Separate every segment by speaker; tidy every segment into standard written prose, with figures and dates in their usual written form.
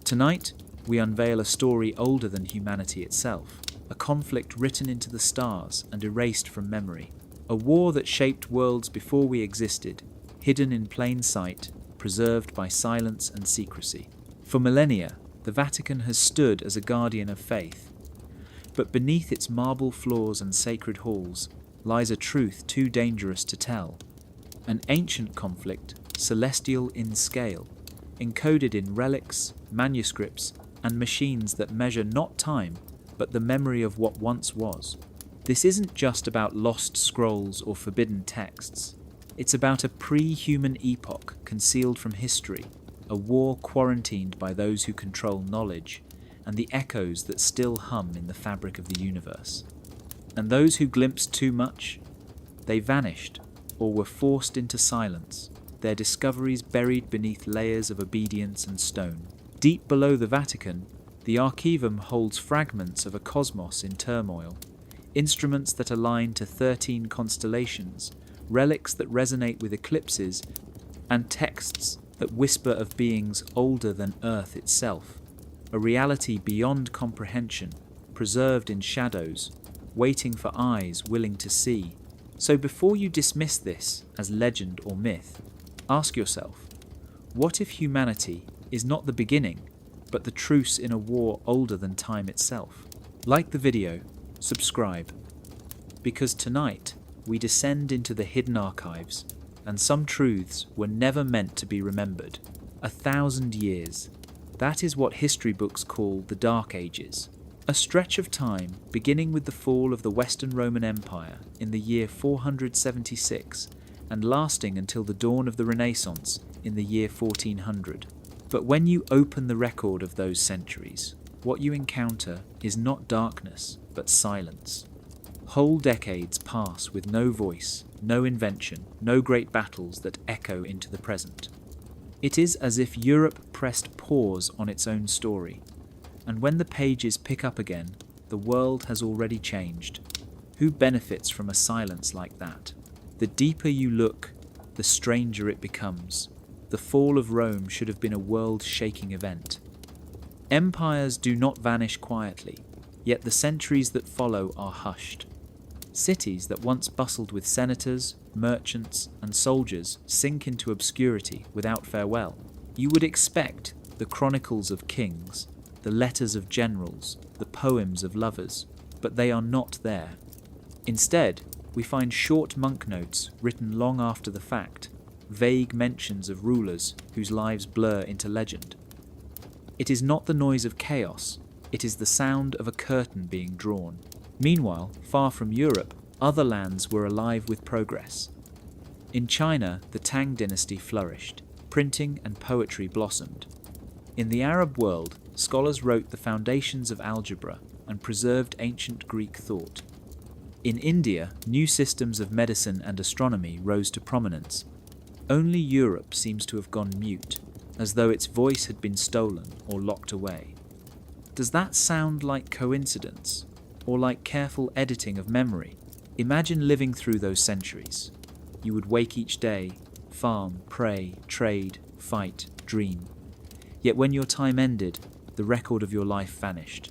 Speaker 1: Tonight, we unveil a story older than humanity itself, a conflict written into the stars and erased from memory, a war that shaped worlds before we existed, hidden in plain sight, preserved by silence and secrecy. For millennia, the Vatican has stood as a guardian of faith, but beneath its marble floors and sacred halls lies a truth too dangerous to tell. An ancient conflict, celestial in scale, encoded in relics, manuscripts, and machines that measure not time, but the memory of what once was. This isn't just about lost scrolls or forbidden texts. It's about a pre-human epoch concealed from history, a war quarantined by those who control knowledge, and the echoes that still hum in the fabric of the universe. And those who glimpsed too much, they vanished or were forced into silence, their discoveries buried beneath layers of obedience and stone. Deep below the Vatican, the Archivum holds fragments of a cosmos in turmoil, instruments that align to 13 constellations, relics that resonate with eclipses, and texts that whisper of beings older than Earth itself, a reality beyond comprehension, preserved in shadows, waiting for eyes willing to see. So before you dismiss this as legend or myth, ask yourself, what if humanity is not the beginning, but the truce in a war older than time itself? Like the video, subscribe, because tonight we descend into the hidden archives, and some truths were never meant to be remembered. 1,000 years. That is what history books call the Dark Ages. A stretch of time beginning with the fall of the Western Roman Empire in the year 476 and lasting until the dawn of the Renaissance in the year 1400. But when you open the record of those centuries, what you encounter is not darkness, but silence. Whole decades pass with no voice, no invention, no great battles that echo into the present. It is as if Europe pressed pause on its own story, and when the pages pick up again, the world has already changed. Who benefits from a silence like that? The deeper you look, the stranger it becomes. The fall of Rome should have been a world-shaking event. Empires do not vanish quietly, yet the centuries that follow are hushed. Cities that once bustled with senators, merchants, and soldiers sink into obscurity without farewell. You would expect the chronicles of kings, the letters of generals, the poems of lovers, but they are not there. Instead, we find short monk notes written long after the fact, vague mentions of rulers whose lives blur into legend. It is not the noise of chaos, it is the sound of a curtain being drawn. Meanwhile, far from Europe, other lands were alive with progress. In China, the Tang dynasty flourished, printing and poetry blossomed. In the Arab world, scholars wrote the foundations of algebra and preserved ancient Greek thought. In India, new systems of medicine and astronomy rose to prominence. Only Europe seems to have gone mute, as though its voice had been stolen or locked away. Does that sound like coincidence, or like careful editing of memory? Imagine living through those centuries. You would wake each day, farm, pray, trade, fight, dream. Yet when your time ended, the record of your life vanished.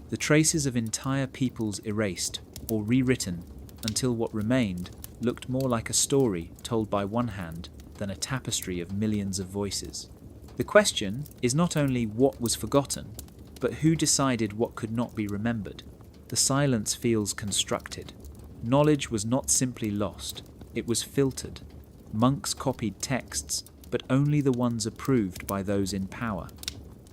Speaker 1: The traces of entire peoples erased or rewritten until what remained looked more like a story told by one hand than a tapestry of millions of voices. The question is not only what was forgotten, but who decided what could not be remembered. The silence feels constructed. Knowledge was not simply lost, it was filtered. Monks copied texts, but only the ones approved by those in power.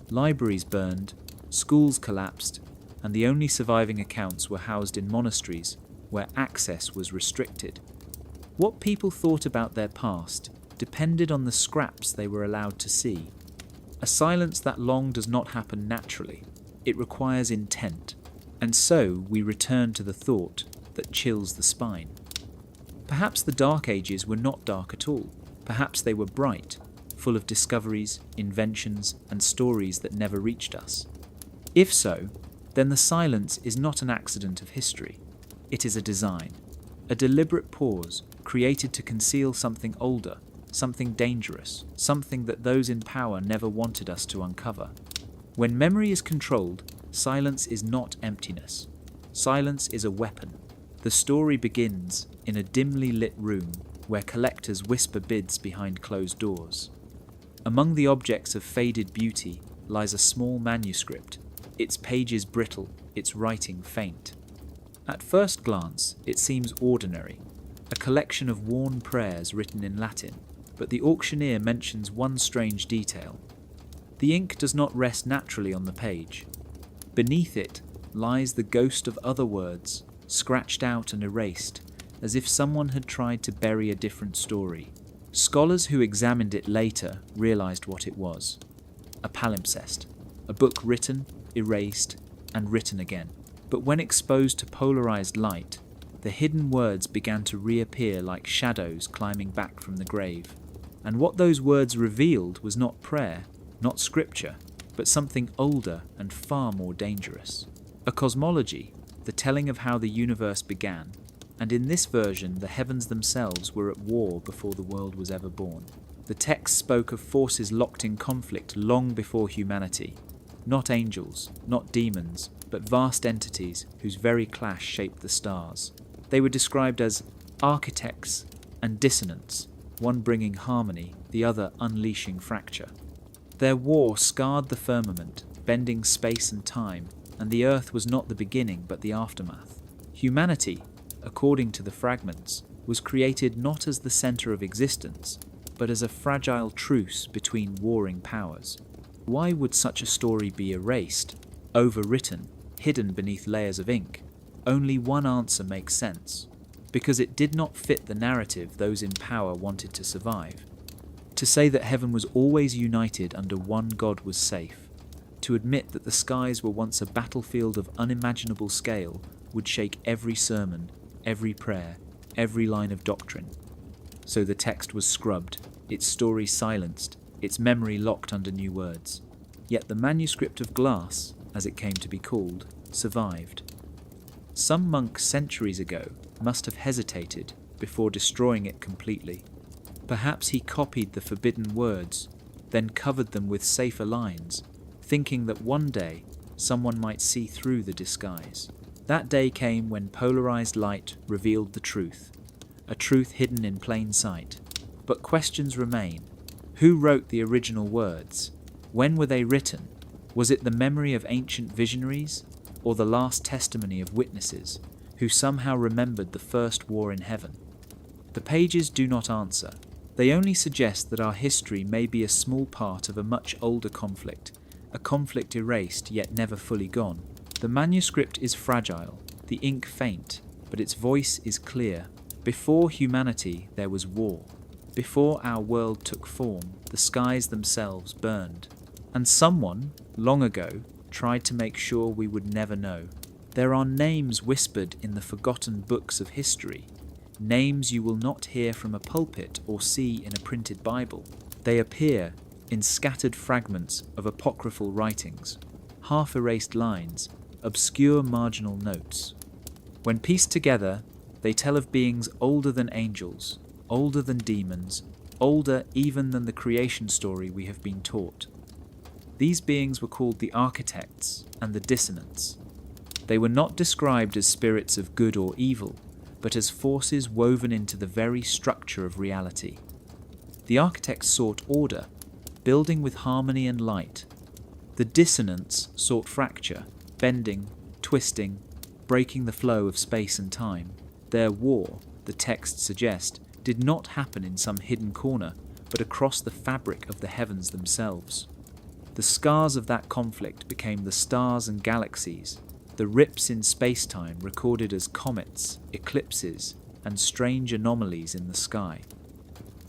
Speaker 1: Libraries burned, schools collapsed, and the only surviving accounts were housed in monasteries, where access was restricted. What people thought about their past depended on the scraps they were allowed to see. A silence that long does not happen naturally. It requires intent. And so we return to the thought that chills the spine. Perhaps the Dark Ages were not dark at all. Perhaps they were bright, full of discoveries, inventions, and stories that never reached us. If so, then the silence is not an accident of history. It is a design, a deliberate pause created to conceal something older, something dangerous, something that those in power never wanted us to uncover. When memory is controlled, silence is not emptiness. Silence is a weapon. The story begins in a dimly lit room where collectors whisper bids behind closed doors. Among the objects of faded beauty lies a small manuscript, its pages brittle, its writing faint. At first glance, it seems ordinary, a collection of worn prayers written in Latin, but the auctioneer mentions one strange detail. The ink does not rest naturally on the page. Beneath it lies the ghost of other words, scratched out and erased, as if someone had tried to bury a different story. Scholars who examined it later realized what it was. A palimpsest, a book written, erased, and written again. But when exposed to polarized light, the hidden words began to reappear like shadows climbing back from the grave. And what those words revealed was not prayer, not scripture, but something older and far more dangerous. A cosmology, the telling of how the universe began, and in this version the heavens themselves were at war before the world was ever born. The text spoke of forces locked in conflict long before humanity, not angels, not demons, but vast entities whose very clash shaped the stars. They were described as architects and dissonance, one bringing harmony, the other unleashing fracture. Their war scarred the firmament, bending space and time, and the earth was not the beginning but the aftermath. Humanity, according to the fragments, was created not as the center of existence, but as a fragile truce between warring powers. Why would such a story be erased, overwritten, hidden beneath layers of ink? Only one answer makes sense. Because it did not fit the narrative those in power wanted to survive. To say that heaven was always united under one God was safe. To admit that the skies were once a battlefield of unimaginable scale would shake every sermon, every prayer, every line of doctrine. So the text was scrubbed, its story silenced, its memory locked under new words. Yet the manuscript of glass, as it came to be called, survived. Some monk centuries ago must have hesitated before destroying it completely. Perhaps he copied the forbidden words, then covered them with safer lines, thinking that one day someone might see through the disguise. That day came when polarized light revealed the truth, a truth hidden in plain sight. But questions remain. Who wrote the original words? When were they written? Was it the memory of ancient visionaries, or the last testimony of witnesses who somehow remembered the first war in heaven? The pages do not answer. They only suggest that our history may be a small part of a much older conflict, a conflict erased yet never fully gone. The manuscript is fragile, the ink faint, but its voice is clear. Before humanity there was war. Before our world took form, the skies themselves burned. And someone, long ago, tried to make sure we would never know. There are names whispered in the forgotten books of history, names you will not hear from a pulpit or see in a printed Bible. They appear in scattered fragments of apocryphal writings, half-erased lines, obscure marginal notes. When pieced together, they tell of beings older than angels, older than demons, older even than the creation story we have been taught. These beings were called the architects and the dissonants. They were not described as spirits of good or evil, but as forces woven into the very structure of reality. The architects sought order, building with harmony and light. The dissonants sought fracture, bending, twisting, breaking the flow of space and time. Their war, the texts suggest, did not happen in some hidden corner, but across the fabric of the heavens themselves. The scars of that conflict became the stars and galaxies, the rips in space-time recorded as comets, eclipses, and strange anomalies in the sky.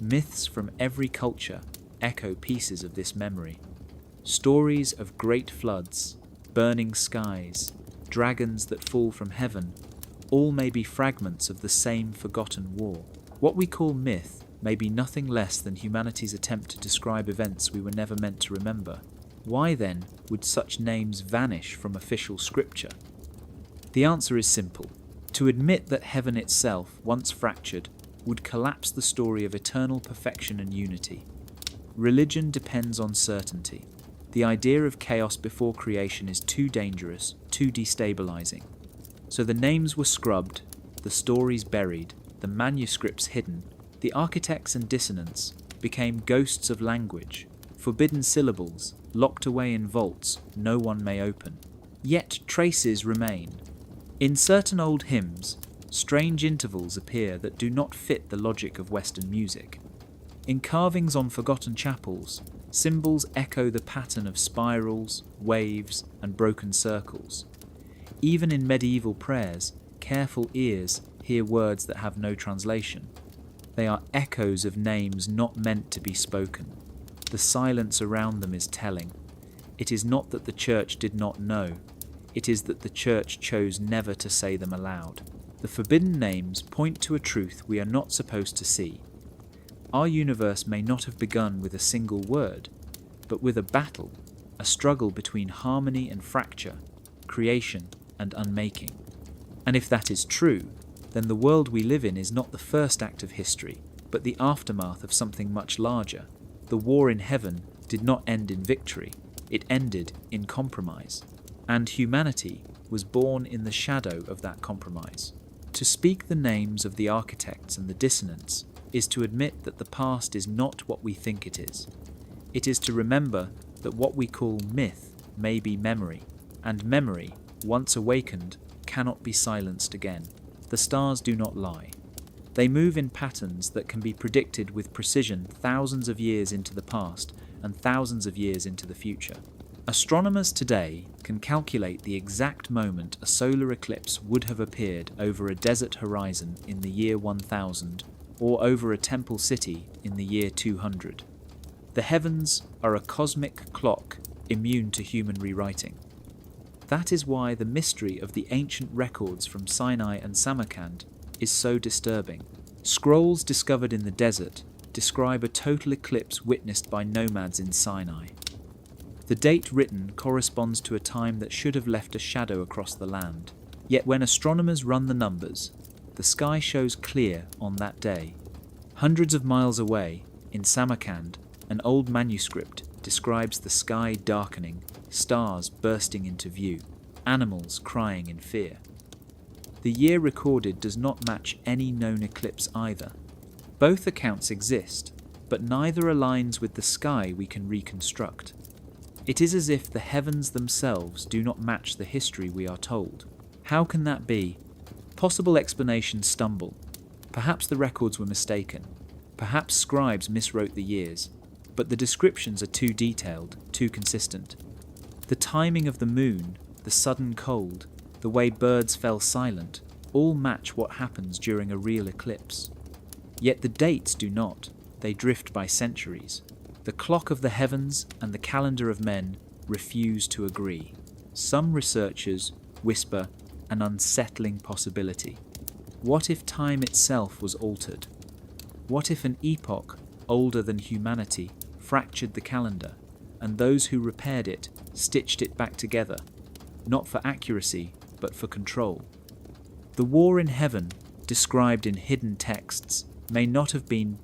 Speaker 1: Myths from every culture echo pieces of this memory. Stories of great floods, burning skies, dragons that fall from heaven, all may be fragments of the same forgotten war. What we call myth may be nothing less than humanity's attempt to describe events we were never meant to remember. Why then would such names vanish from official scripture? The answer is simple. To admit that heaven itself, once fractured, would collapse the story of eternal perfection and unity. Religion depends on certainty. The idea of chaos before creation is too dangerous, too destabilizing. So the names were scrubbed, the stories buried, the manuscripts hidden, the architects and dissonants became ghosts of language, forbidden syllables, locked away in vaults no one may open. Yet traces remain. In certain old hymns, strange intervals appear that do not fit the logic of Western music. In carvings on forgotten chapels, symbols echo the pattern of spirals, waves, and broken circles. Even in medieval prayers, careful ears hear words that have no translation. They are echoes of names not meant to be spoken. The silence around them is telling. It is not that the Church did not know. It is that the Church chose never to say them aloud. The forbidden names point to a truth we are not supposed to see. Our universe may not have begun with a single word, but with a battle, a struggle between harmony and fracture, creation and unmaking. And if that is true, then the world we live in is not the first act of history, but the aftermath of something much larger. The war in heaven did not end in victory, it ended in compromise. And humanity was born in the shadow of that compromise. To speak the names of the architects and the dissonants is to admit that the past is not what we think it is. It is to remember that what we call myth may be memory, and memory, once awakened, cannot be silenced again. The stars do not lie. They move in patterns that can be predicted with precision thousands of years into the past and thousands of years into the future. Astronomers today can calculate the exact moment a solar eclipse would have appeared over a desert horizon in the year 1000 or over a temple city in the year 200. The heavens are a cosmic clock immune to human rewriting. That is why the mystery of the ancient records from Sinai and Samarkand is so disturbing. Scrolls discovered in the desert describe a total eclipse witnessed by nomads in Sinai. The date written corresponds to a time that should have left a shadow across the land. Yet when astronomers run the numbers, the sky shows clear on that day. Hundreds of miles away, in Samarkand, an old manuscript describes the sky darkening, stars bursting into view, animals crying in fear. The year recorded does not match any known eclipse either. Both accounts exist, but neither aligns with the sky we can reconstruct. It is as if the heavens themselves do not match the history we are told. How can that be? Possible explanations stumble. Perhaps the records were mistaken. Perhaps scribes miswrote the years. But the descriptions are too detailed, too consistent. The timing of the moon, the sudden cold, the way birds fell silent, all match what happens during a real eclipse. Yet the dates do not. They drift by centuries. The clock of the heavens and the calendar of men refuse to agree. Some researchers whisper an unsettling possibility. What if time itself was altered? What if an epoch older than humanity fractured the calendar, and those who repaired it stitched it back together, not for accuracy, but for control? The war in heaven, described in hidden texts, may not have been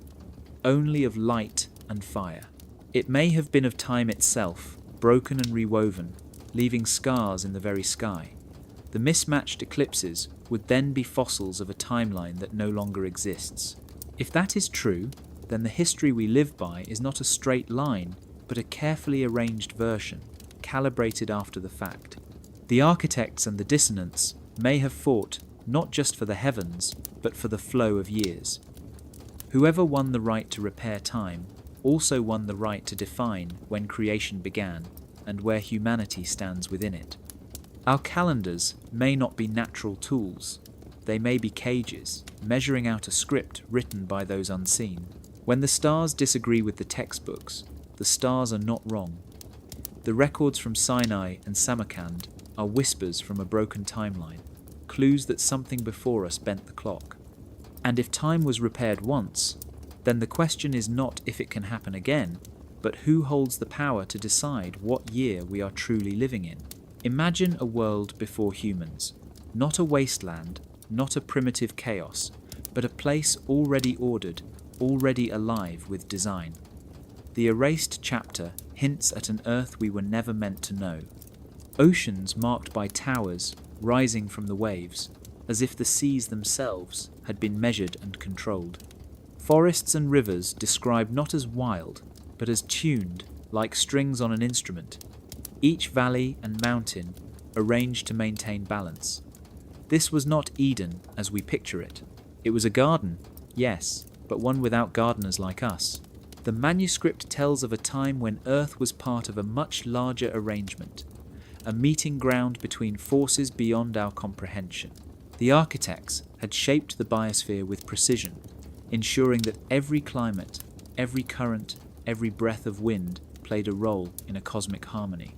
Speaker 1: only of light and fire. It may have been of time itself, broken and rewoven, leaving scars in the very sky. The mismatched eclipses would then be fossils of a timeline that no longer exists. If that is true, then the history we live by is not a straight line, but a carefully arranged version, calibrated after the fact. The architects and the dissonants may have fought not just for the heavens, but for the flow of years. Whoever won the right to repair time also won the right to define when creation began and where humanity stands within it. Our calendars may not be natural tools. They may be cages, measuring out a script written by those unseen. When the stars disagree with the textbooks, the stars are not wrong. The records from Sinai and Samarkand are whispers from a broken timeline, clues that something before us bent the clock. And if time was repaired once, then the question is not if it can happen again, but who holds the power to decide what year we are truly living in. Imagine a world before humans, not a wasteland, not a primitive chaos, but a place already ordered, already alive with design. The erased chapter hints at an Earth we were never meant to know. Oceans marked by towers rising from the waves, as if the seas themselves had been measured and controlled. Forests and rivers described not as wild, but as tuned, like strings on an instrument, each valley and mountain arranged to maintain balance. This was not Eden as we picture it. It was a garden, yes, but one without gardeners like us. The manuscript tells of a time when Earth was part of a much larger arrangement, a meeting ground between forces beyond our comprehension. The architects had shaped the biosphere with precision, ensuring that every climate, every current, every breath of wind played a role in a cosmic harmony.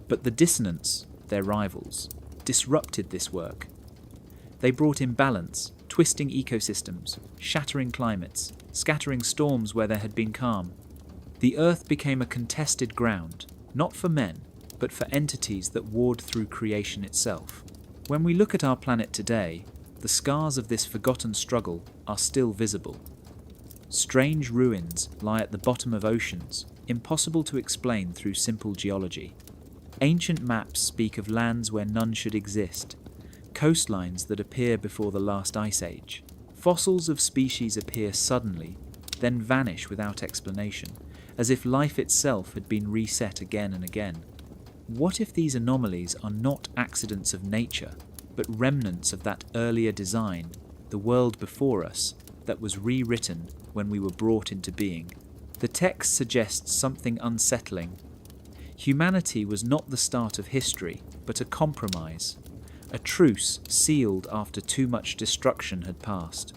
Speaker 1: But the dissonants, their rivals, disrupted this work. They brought imbalance, twisting ecosystems, shattering climates, scattering storms where there had been calm. The Earth became a contested ground, not for men, but for entities that warred through creation itself. When we look at our planet today, the scars of this forgotten struggle are still visible. Strange ruins lie at the bottom of oceans, impossible to explain through simple geology. Ancient maps speak of lands where none should exist, coastlines that appear before the last ice age. Fossils of species appear suddenly, then vanish without explanation, as if life itself had been reset again and again. What if these anomalies are not accidents of nature, but remnants of that earlier design, the world before us, that was rewritten when we were brought into being? The text suggests something unsettling. Humanity was not the start of history, but a compromise, a truce sealed after too much destruction had passed.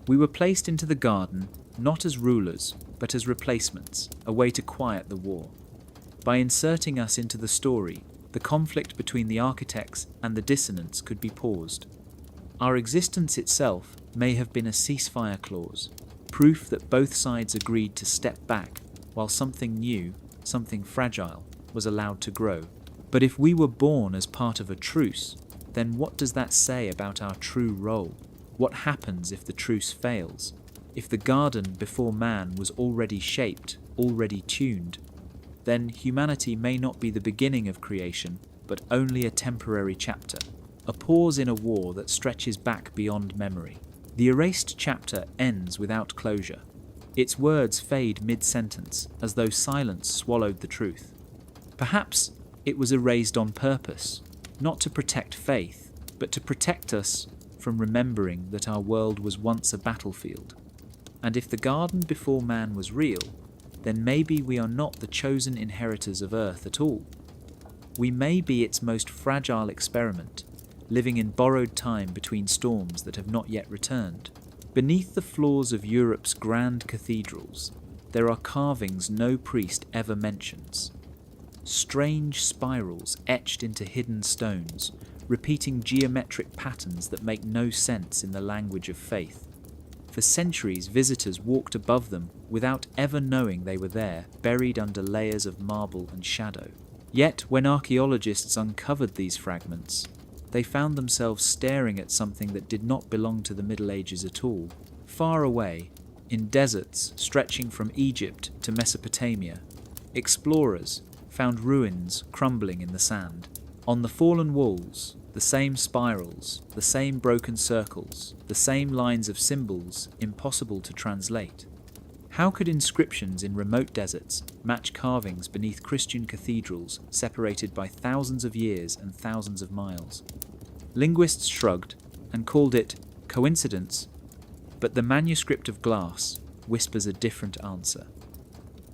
Speaker 1: We were placed into the garden not as rulers, but as replacements, a way to quiet the war. By inserting us into the story, the conflict between the architects and the dissonants could be paused. Our existence itself may have been a ceasefire clause, proof that both sides agreed to step back while something new, something fragile, was allowed to grow. But if we were born as part of a truce, then what does that say about our true role? What happens if the truce fails? If the garden before man was already shaped, already tuned, then humanity may not be the beginning of creation, but only a temporary chapter, a pause in a war that stretches back beyond memory. The erased chapter ends without closure. Its words fade mid-sentence, as though silence swallowed the truth. Perhaps it was erased on purpose, not to protect faith, but to protect us from remembering that our world was once a battlefield. And if the garden before man was real, then maybe we are not the chosen inheritors of Earth at all. We may be its most fragile experiment, living in borrowed time between storms that have not yet returned. Beneath the floors of Europe's grand cathedrals, there are carvings no priest ever mentions. Strange spirals etched into hidden stones, repeating geometric patterns that make no sense in the language of faith. For centuries, visitors walked above them without ever knowing they were there, buried under layers of marble and shadow. Yet, when archaeologists uncovered these fragments, they found themselves staring at something that did not belong to the Middle Ages at all. Far away, in deserts stretching from Egypt to Mesopotamia, explorers found ruins crumbling in the sand. On the fallen walls, the same spirals, the same broken circles, the same lines of symbols impossible to translate. How could inscriptions in remote deserts match carvings beneath Christian cathedrals separated by thousands of years and thousands of miles? Linguists shrugged and called it coincidence, but the manuscript of glass whispers a different answer.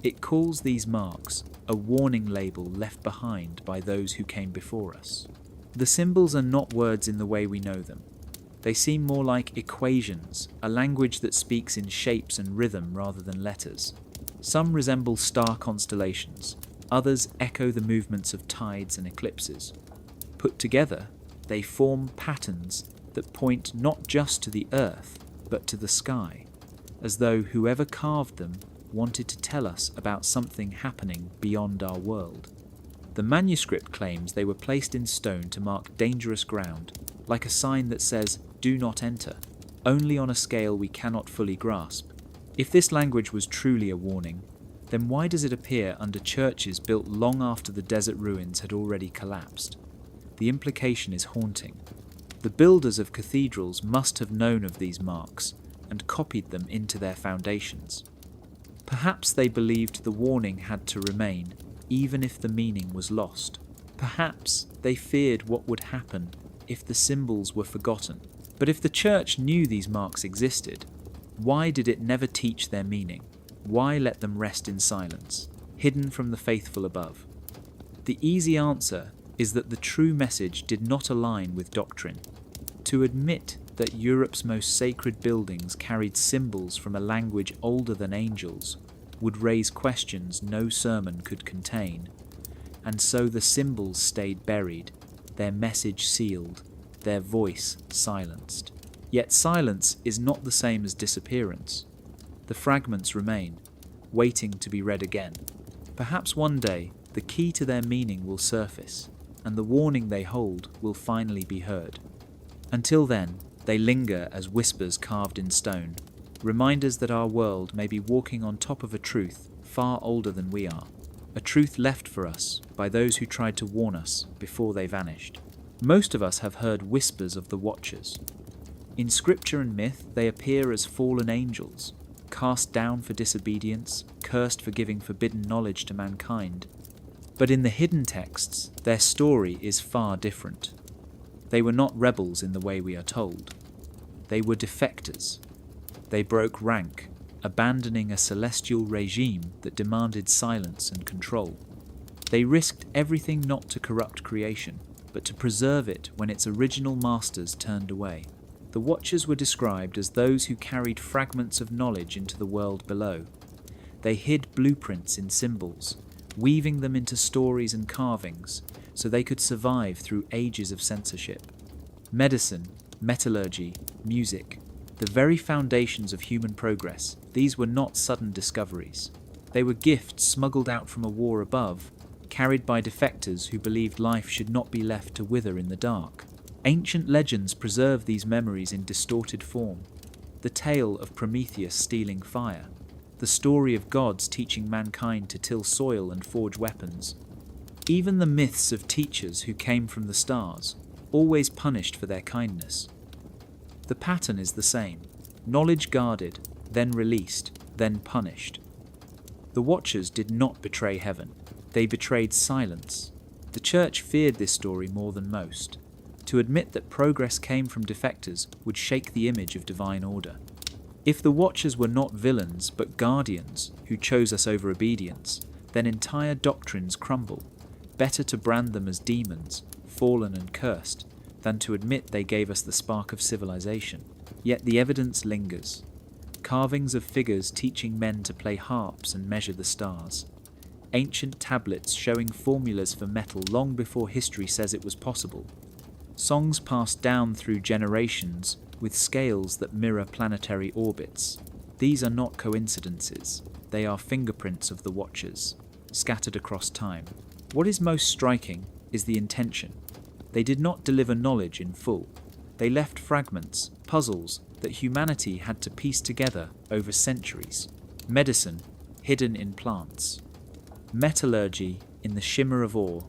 Speaker 1: It calls these marks a warning label left behind by those who came before us. The symbols are not words in the way we know them. They seem more like equations, a language that speaks in shapes and rhythm rather than letters. Some resemble star constellations, others echo the movements of tides and eclipses. Put together, they form patterns that point not just to the earth, but to the sky, as though whoever carved them wanted to tell us about something happening beyond our world. The manuscript claims they were placed in stone to mark dangerous ground, like a sign that says, "Do not enter," only on a scale we cannot fully grasp. If this language was truly a warning, then why does it appear under churches built long after the desert ruins had already collapsed? The implication is haunting. The builders of cathedrals must have known of these marks and copied them into their foundations. Perhaps they believed the warning had to remain, even if the meaning was lost. Perhaps they feared what would happen if the symbols were forgotten. But if the church knew these marks existed, why did it never teach their meaning? Why let them rest in silence, hidden from the faithful above? The easy answer is that the true message did not align with doctrine. To admit that Europe's most sacred buildings carried symbols from a language older than angels would raise questions no sermon could contain. And so the symbols stayed buried, their message sealed, their voice silenced. Yet silence is not the same as disappearance. The fragments remain, waiting to be read again. Perhaps one day the key to their meaning will surface, and the warning they hold will finally be heard. Until then, they linger as whispers carved in stone, reminders that our world may be walking on top of a truth far older than we are, a truth left for us by those who tried to warn us before they vanished. Most of us have heard whispers of the Watchers. In scripture and myth, they appear as fallen angels, cast down for disobedience, cursed for giving forbidden knowledge to mankind. But in the hidden texts, their story is far different. They were not rebels in the way we are told. They were defectors. They broke rank, abandoning a celestial regime that demanded silence and control. They risked everything not to corrupt creation, but to preserve it when its original masters turned away. The Watchers were described as those who carried fragments of knowledge into the world below. They hid blueprints in symbols, weaving them into stories and carvings so they could survive through ages of censorship. Medicine, metallurgy, music, the very foundations of human progress, these were not sudden discoveries. They were gifts smuggled out from a war above, carried by defectors who believed life should not be left to wither in the dark. Ancient legends preserve these memories in distorted form. The tale of Prometheus stealing fire, the story of gods teaching mankind to till soil and forge weapons. Even the myths of teachers who came from the stars, always punished for their kindness. The pattern is the same: knowledge guarded, then released, then punished. The Watchers did not betray heaven. They betrayed silence. The church feared this story more than most. To admit that progress came from defectors would shake the image of divine order. If the Watchers were not villains but guardians who chose us over obedience, then entire doctrines crumble. Better to brand them as demons, fallen and cursed, than to admit they gave us the spark of civilization. Yet the evidence lingers. Carvings of figures teaching men to play harps and measure the stars. Ancient tablets showing formulas for metal long before history says it was possible. Songs passed down through generations with scales that mirror planetary orbits. These are not coincidences. They are fingerprints of the Watchers, scattered across time. What is most striking is the intention. They did not deliver knowledge in full. They left fragments, puzzles, that humanity had to piece together over centuries. Medicine, hidden in plants. Metallurgy, in the shimmer of ore.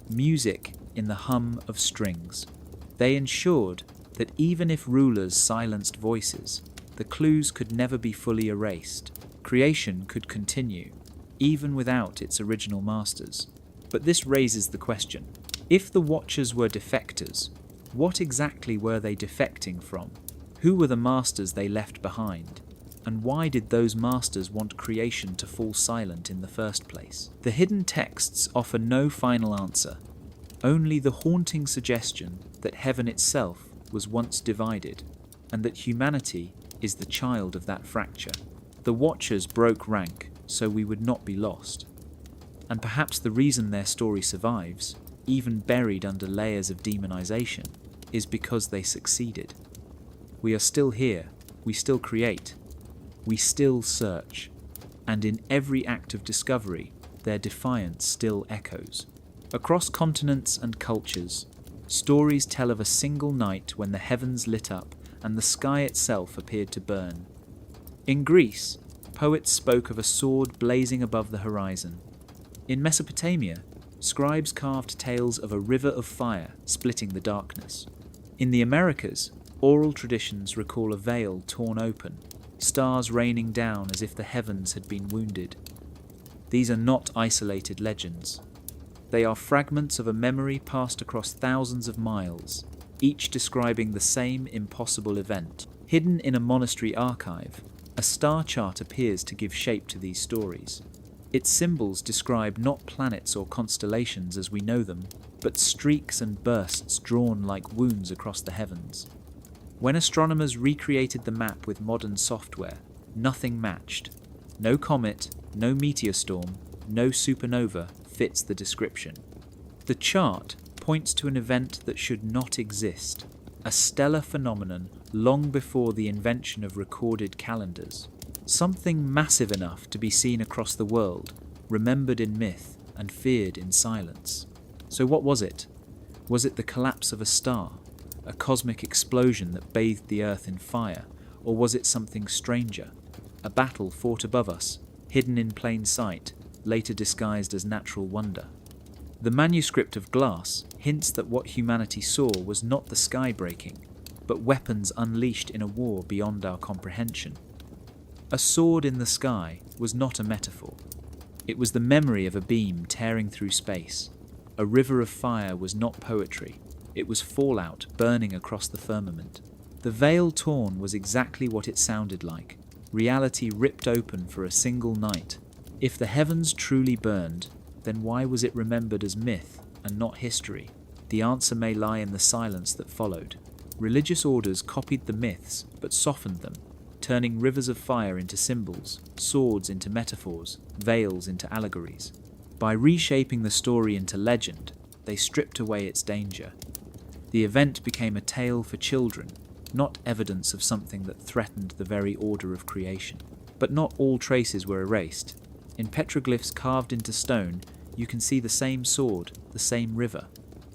Speaker 1: Music, in the hum of strings. They ensured that even if rulers silenced voices, the clues could never be fully erased. Creation could continue, even without its original masters. But this raises the question: if the Watchers were defectors, what exactly were they defecting from? Who were the masters they left behind? And why did those masters want creation to fall silent in the first place? The hidden texts offer no final answer, only the haunting suggestion that heaven itself was once divided, and that humanity is the child of that fracture. The Watchers broke rank so we would not be lost. And perhaps the reason their story survives, even buried under layers of demonization, is because they succeeded. We are still here, we still create, we still search, and in every act of discovery, their defiance still echoes. Across continents and cultures, stories tell of a single night when the heavens lit up and the sky itself appeared to burn. In Greece, poets spoke of a sword blazing above the horizon. In Mesopotamia, scribes carved tales of a river of fire splitting the darkness. In the Americas, oral traditions recall a veil torn open, stars raining down as if the heavens had been wounded. These are not isolated legends. They are fragments of a memory passed across thousands of miles, each describing the same impossible event. Hidden in a monastery archive, a star chart appears to give shape to these stories. Its symbols describe not planets or constellations as we know them, but streaks and bursts drawn like wounds across the heavens. When astronomers recreated the map with modern software, nothing matched. No comet, no meteor storm, no supernova fits the description. The chart points to an event that should not exist, a stellar phenomenon long before the invention of recorded calendars. Something massive enough to be seen across the world, remembered in myth and feared in silence. So what was it? Was it the collapse of a star, a cosmic explosion that bathed the earth in fire, or was it something stranger, a battle fought above us, hidden in plain sight, later disguised as natural wonder? The manuscript of glass hints that what humanity saw was not the sky breaking, but weapons unleashed in a war beyond our comprehension. A sword in the sky was not a metaphor. It was the memory of a beam tearing through space. A river of fire was not poetry. It was fallout burning across the firmament. The veil torn was exactly what it sounded like. Reality ripped open for a single night. If the heavens truly burned, then why was it remembered as myth and not history? The answer may lie in the silence that followed. Religious orders copied the myths but softened them, turning rivers of fire into symbols, swords into metaphors, veils into allegories. By reshaping the story into legend, they stripped away its danger. The event became a tale for children, not evidence of something that threatened the very order of creation. But not all traces were erased. In petroglyphs carved into stone, you can see the same sword, the same river.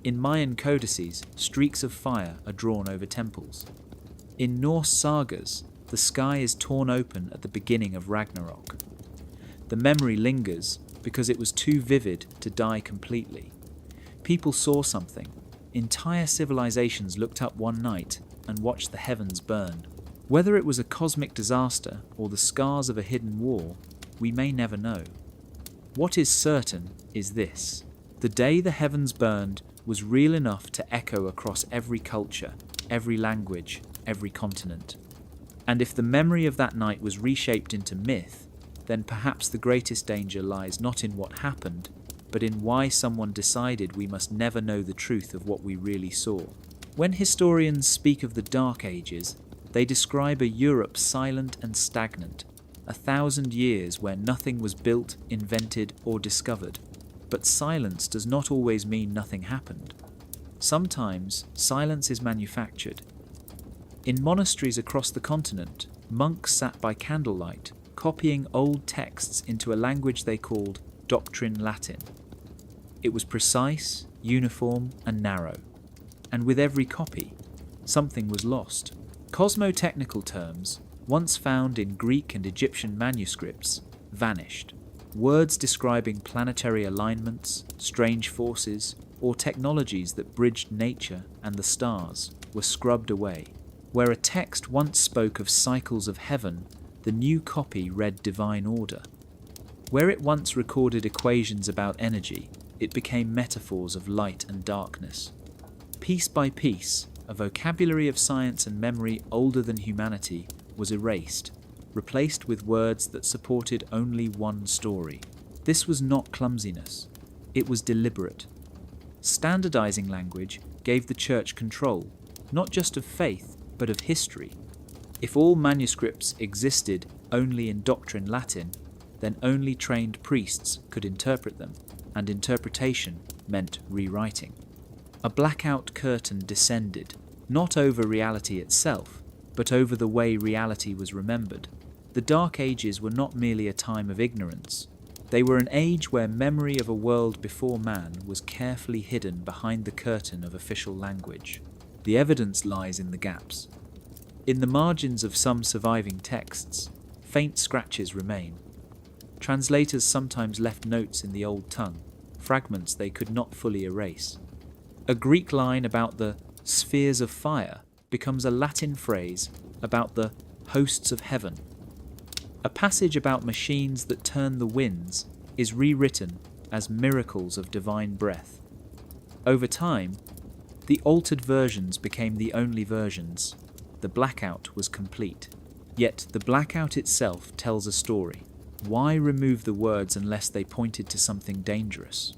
Speaker 1: In Mayan codices, streaks of fire are drawn over temples. In Norse sagas, the sky is torn open at the beginning of Ragnarok. The memory lingers because it was too vivid to die completely. People saw something. Entire civilizations looked up one night and watched the heavens burn. Whether it was a cosmic disaster or the scars of a hidden war, we may never know. What is certain is this: the day the heavens burned was real enough to echo across every culture, every language, every continent. And if the memory of that night was reshaped into myth, then perhaps the greatest danger lies not in what happened, but in why someone decided we must never know the truth of what we really saw. When historians speak of the Dark Ages, they describe a Europe silent and stagnant, 1,000 years where nothing was built, invented, or discovered. But silence does not always mean nothing happened. Sometimes silence is manufactured. In monasteries across the continent, monks sat by candlelight, copying old texts into a language they called Doctrine Latin. It was precise, uniform, and narrow. And with every copy, something was lost. Cosmotechnical terms, once found in Greek and Egyptian manuscripts, vanished. Words describing planetary alignments, strange forces, or technologies that bridged nature and the stars were scrubbed away. Where a text once spoke of cycles of heaven, the new copy read divine order. Where it once recorded equations about energy, it became metaphors of light and darkness. Piece by piece, a vocabulary of science and memory older than humanity was erased, replaced with words that supported only one story. This was not clumsiness. It was deliberate. Standardizing language gave the church control, not just of faith, but of history. If all manuscripts existed only in Doctrine Latin, then only trained priests could interpret them, and interpretation meant rewriting. A blackout curtain descended, not over reality itself, but over the way reality was remembered. The Dark Ages were not merely a time of ignorance. They were an age where memory of a world before man was carefully hidden behind the curtain of official language. The evidence lies in the gaps. In the margins of some surviving texts, faint scratches remain. Translators sometimes left notes in the old tongue, fragments they could not fully erase. A Greek line about the spheres of fire becomes a Latin phrase about the hosts of heaven. A passage about machines that turn the winds is rewritten as miracles of divine breath. Over time, the altered versions became the only versions. The blackout was complete. Yet the blackout itself tells a story. Why remove the words unless they pointed to something dangerous?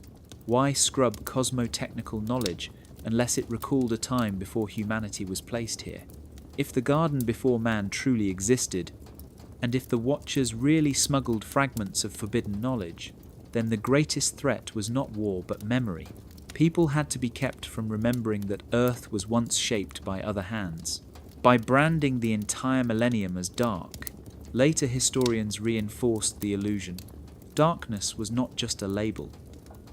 Speaker 1: Why scrub cosmotechnical knowledge unless it recalled a time before humanity was placed here? If the garden before man truly existed, and if the Watchers really smuggled fragments of forbidden knowledge, then the greatest threat was not war but memory. People had to be kept from remembering that Earth was once shaped by other hands. By branding the entire millennium as dark, later historians reinforced the illusion. Darkness was not just a label.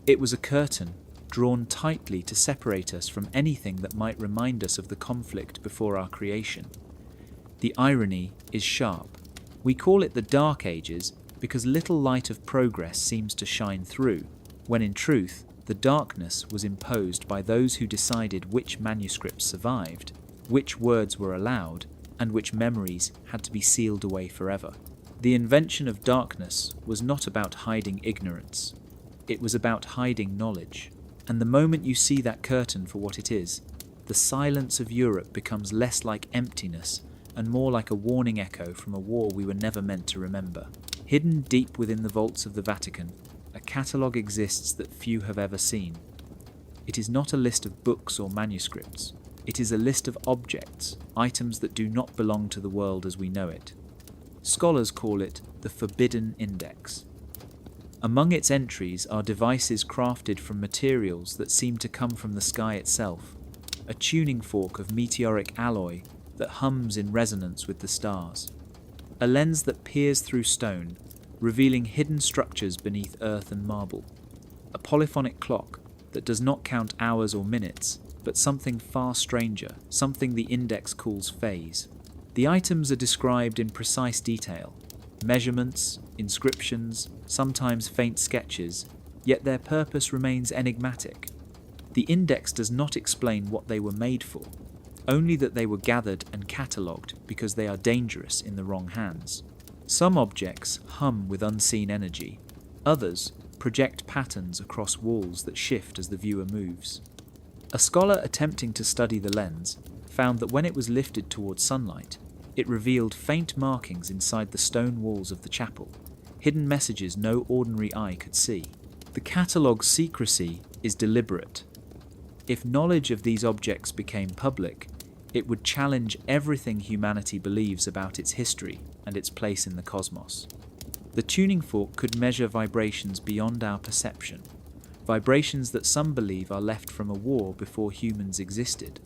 Speaker 1: It was a curtain, drawn tightly to separate us from anything that might remind us of the conflict before our creation. The irony is sharp. We call it the Dark Ages because little light of progress seems to shine through, when in truth, the darkness was imposed by those who decided which manuscripts survived, which words were allowed, and which memories had to be sealed away forever. The invention of darkness was not about hiding ignorance. It was about hiding knowledge. And the moment you see that curtain for what it is, the silence of Europe becomes less like emptiness and more like a warning echo from a war we were never meant to remember. Hidden deep within the vaults of the Vatican, a catalogue exists that few have ever seen. It is not a list of books or manuscripts. It is a list of objects, items that do not belong to the world as we know it. Scholars call it the Forbidden Index. Among its entries are devices crafted from materials that seem to come from the sky itself, a tuning fork of meteoric alloy that hums in resonance with the stars, a lens that peers through stone, revealing hidden structures beneath earth and marble, a polyphonic clock that does not count hours or minutes, but something far stranger, something the index calls phase. The items are described in precise detail, measurements, inscriptions, sometimes faint sketches, yet their purpose remains enigmatic. The index does not explain what they were made for, only that they were gathered and catalogued because they are dangerous in the wrong hands. Some objects hum with unseen energy, others project patterns across walls that shift as the viewer moves. A scholar attempting to study the lens found that when it was lifted towards sunlight, it revealed faint markings inside the stone walls of the chapel, hidden messages no ordinary eye could see. The catalogue's secrecy is deliberate. If knowledge of these objects became public, it would challenge everything humanity believes about its history and its place in the cosmos. The tuning fork could measure vibrations beyond our perception, vibrations that some believe are left from a war before humans existed.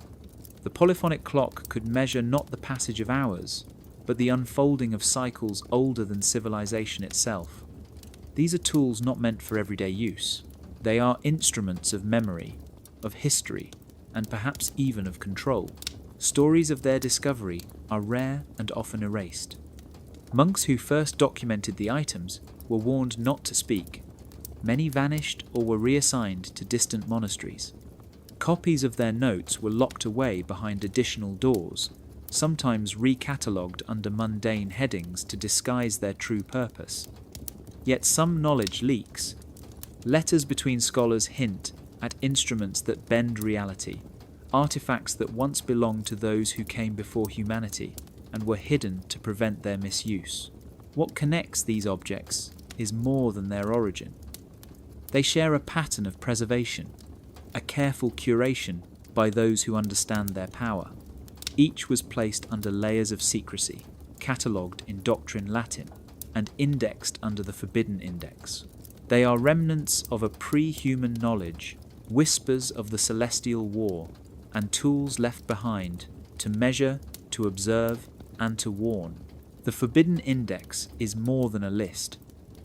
Speaker 1: The polyphonic clock could measure not the passage of hours, but the unfolding of cycles older than civilization itself. These are tools not meant for everyday use. They are instruments of memory, of history, and perhaps even of control. Stories of their discovery are rare and often erased. Monks who first documented the items were warned not to speak. Many vanished or were reassigned to distant monasteries. Copies of their notes were locked away behind additional doors, sometimes recatalogued under mundane headings to disguise their true purpose. Yet some knowledge leaks. Letters between scholars hint at instruments that bend reality, artifacts that once belonged to those who came before humanity and were hidden to prevent their misuse. What connects these objects is more than their origin. They share a pattern of preservation, a careful curation by those who understand their power. Each was placed under layers of secrecy, catalogued in doctrine Latin, and indexed under the Forbidden Index. They are remnants of a pre-human knowledge, whispers of the celestial war, and tools left behind to measure, to observe, and to warn. The Forbidden Index is more than a list.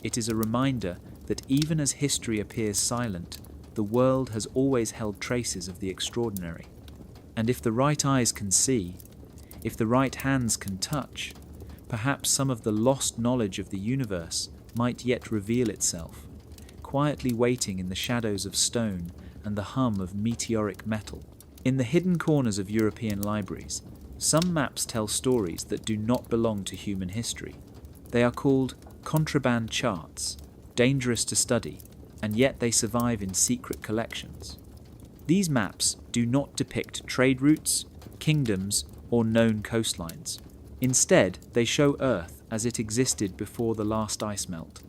Speaker 1: It is a reminder that even as history appears silent, the world has always held traces of the extraordinary. And if the right eyes can see, if the right hands can touch, Perhaps some of the lost knowledge of the universe might yet reveal itself, quietly waiting in the shadows of stone and the hum of meteoric metal. In the hidden corners of European libraries, some maps tell stories that do not belong to human history. They are called contraband charts, dangerous to study, and yet they survive in secret collections. These maps do not depict trade routes, kingdoms, or known coastlines. Instead, they show Earth as it existed before the last ice melt.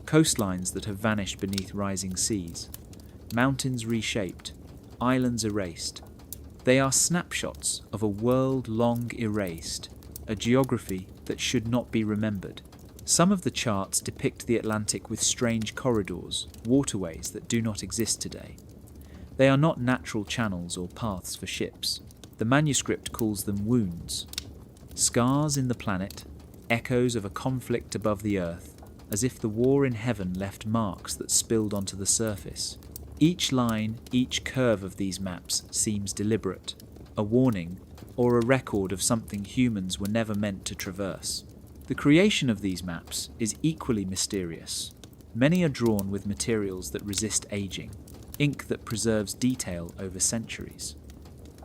Speaker 1: Coastlines that have vanished beneath rising seas, mountains reshaped, islands erased. They are snapshots of a world long erased, a geography that should not be remembered. Some of the charts depict the Atlantic with strange corridors, waterways that do not exist today. They are not natural channels or paths for ships. The manuscript calls them wounds. Scars in the planet, echoes of a conflict above the earth, as if the war in heaven left marks that spilled onto the surface. Each line, each curve of these maps seems deliberate, a warning or a record of something humans were never meant to traverse. The creation of these maps is equally mysterious. Many are drawn with materials that resist aging, ink that preserves detail over centuries.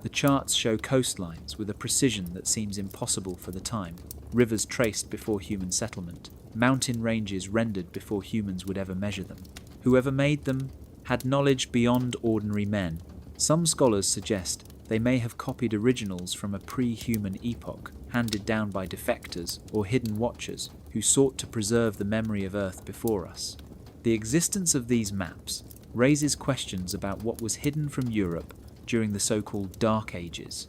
Speaker 1: The charts show coastlines with a precision that seems impossible for the time, rivers traced before human settlement, mountain ranges rendered before humans would ever measure them. Whoever made them had knowledge beyond ordinary men. Some scholars suggest they may have copied originals from a pre-human epoch, handed down by defectors or hidden watchers who sought to preserve the memory of Earth before us. The existence of these maps raises questions about what was hidden from Europe during the so-called Dark Ages.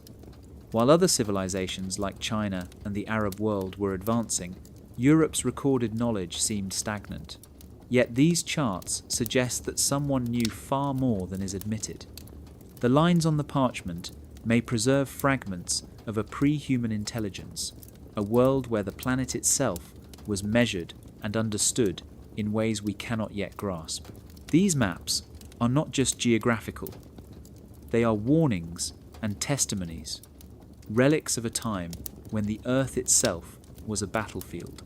Speaker 1: While other civilizations like China and the Arab world were advancing, Europe's recorded knowledge seemed stagnant. Yet these charts suggest that someone knew far more than is admitted. The lines on the parchment may preserve fragments of a pre-human intelligence, a world where the planet itself was measured and understood in ways we cannot yet grasp. These maps are not just geographical. They are warnings and testimonies, relics of a time when the Earth itself was a battlefield.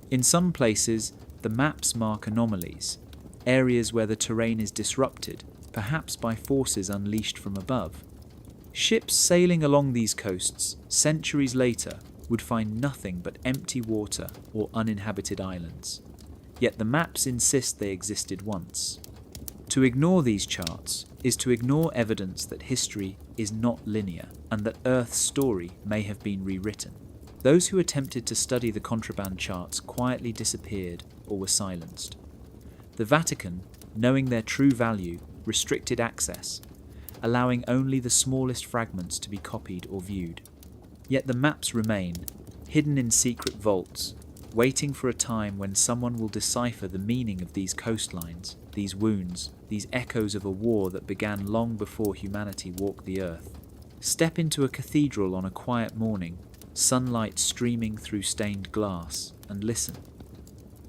Speaker 1: In some places, the maps mark anomalies, areas where the terrain is disrupted, perhaps by forces unleashed from above. Ships sailing along these coasts centuries later would find nothing but empty water or uninhabited islands. Yet the maps insist they existed once. To ignore these charts is to ignore evidence that history is not linear and that Earth's story may have been rewritten. Those who attempted to study the contraband charts quietly disappeared or were silenced. The Vatican, knowing their true value, restricted access, allowing only the smallest fragments to be copied or viewed. Yet the maps remain, hidden in secret vaults, waiting for a time when someone will decipher the meaning of these coastlines, these wounds, these echoes of a war that began long before humanity walked the earth. Step into a cathedral on a quiet morning, sunlight streaming through stained glass, and listen.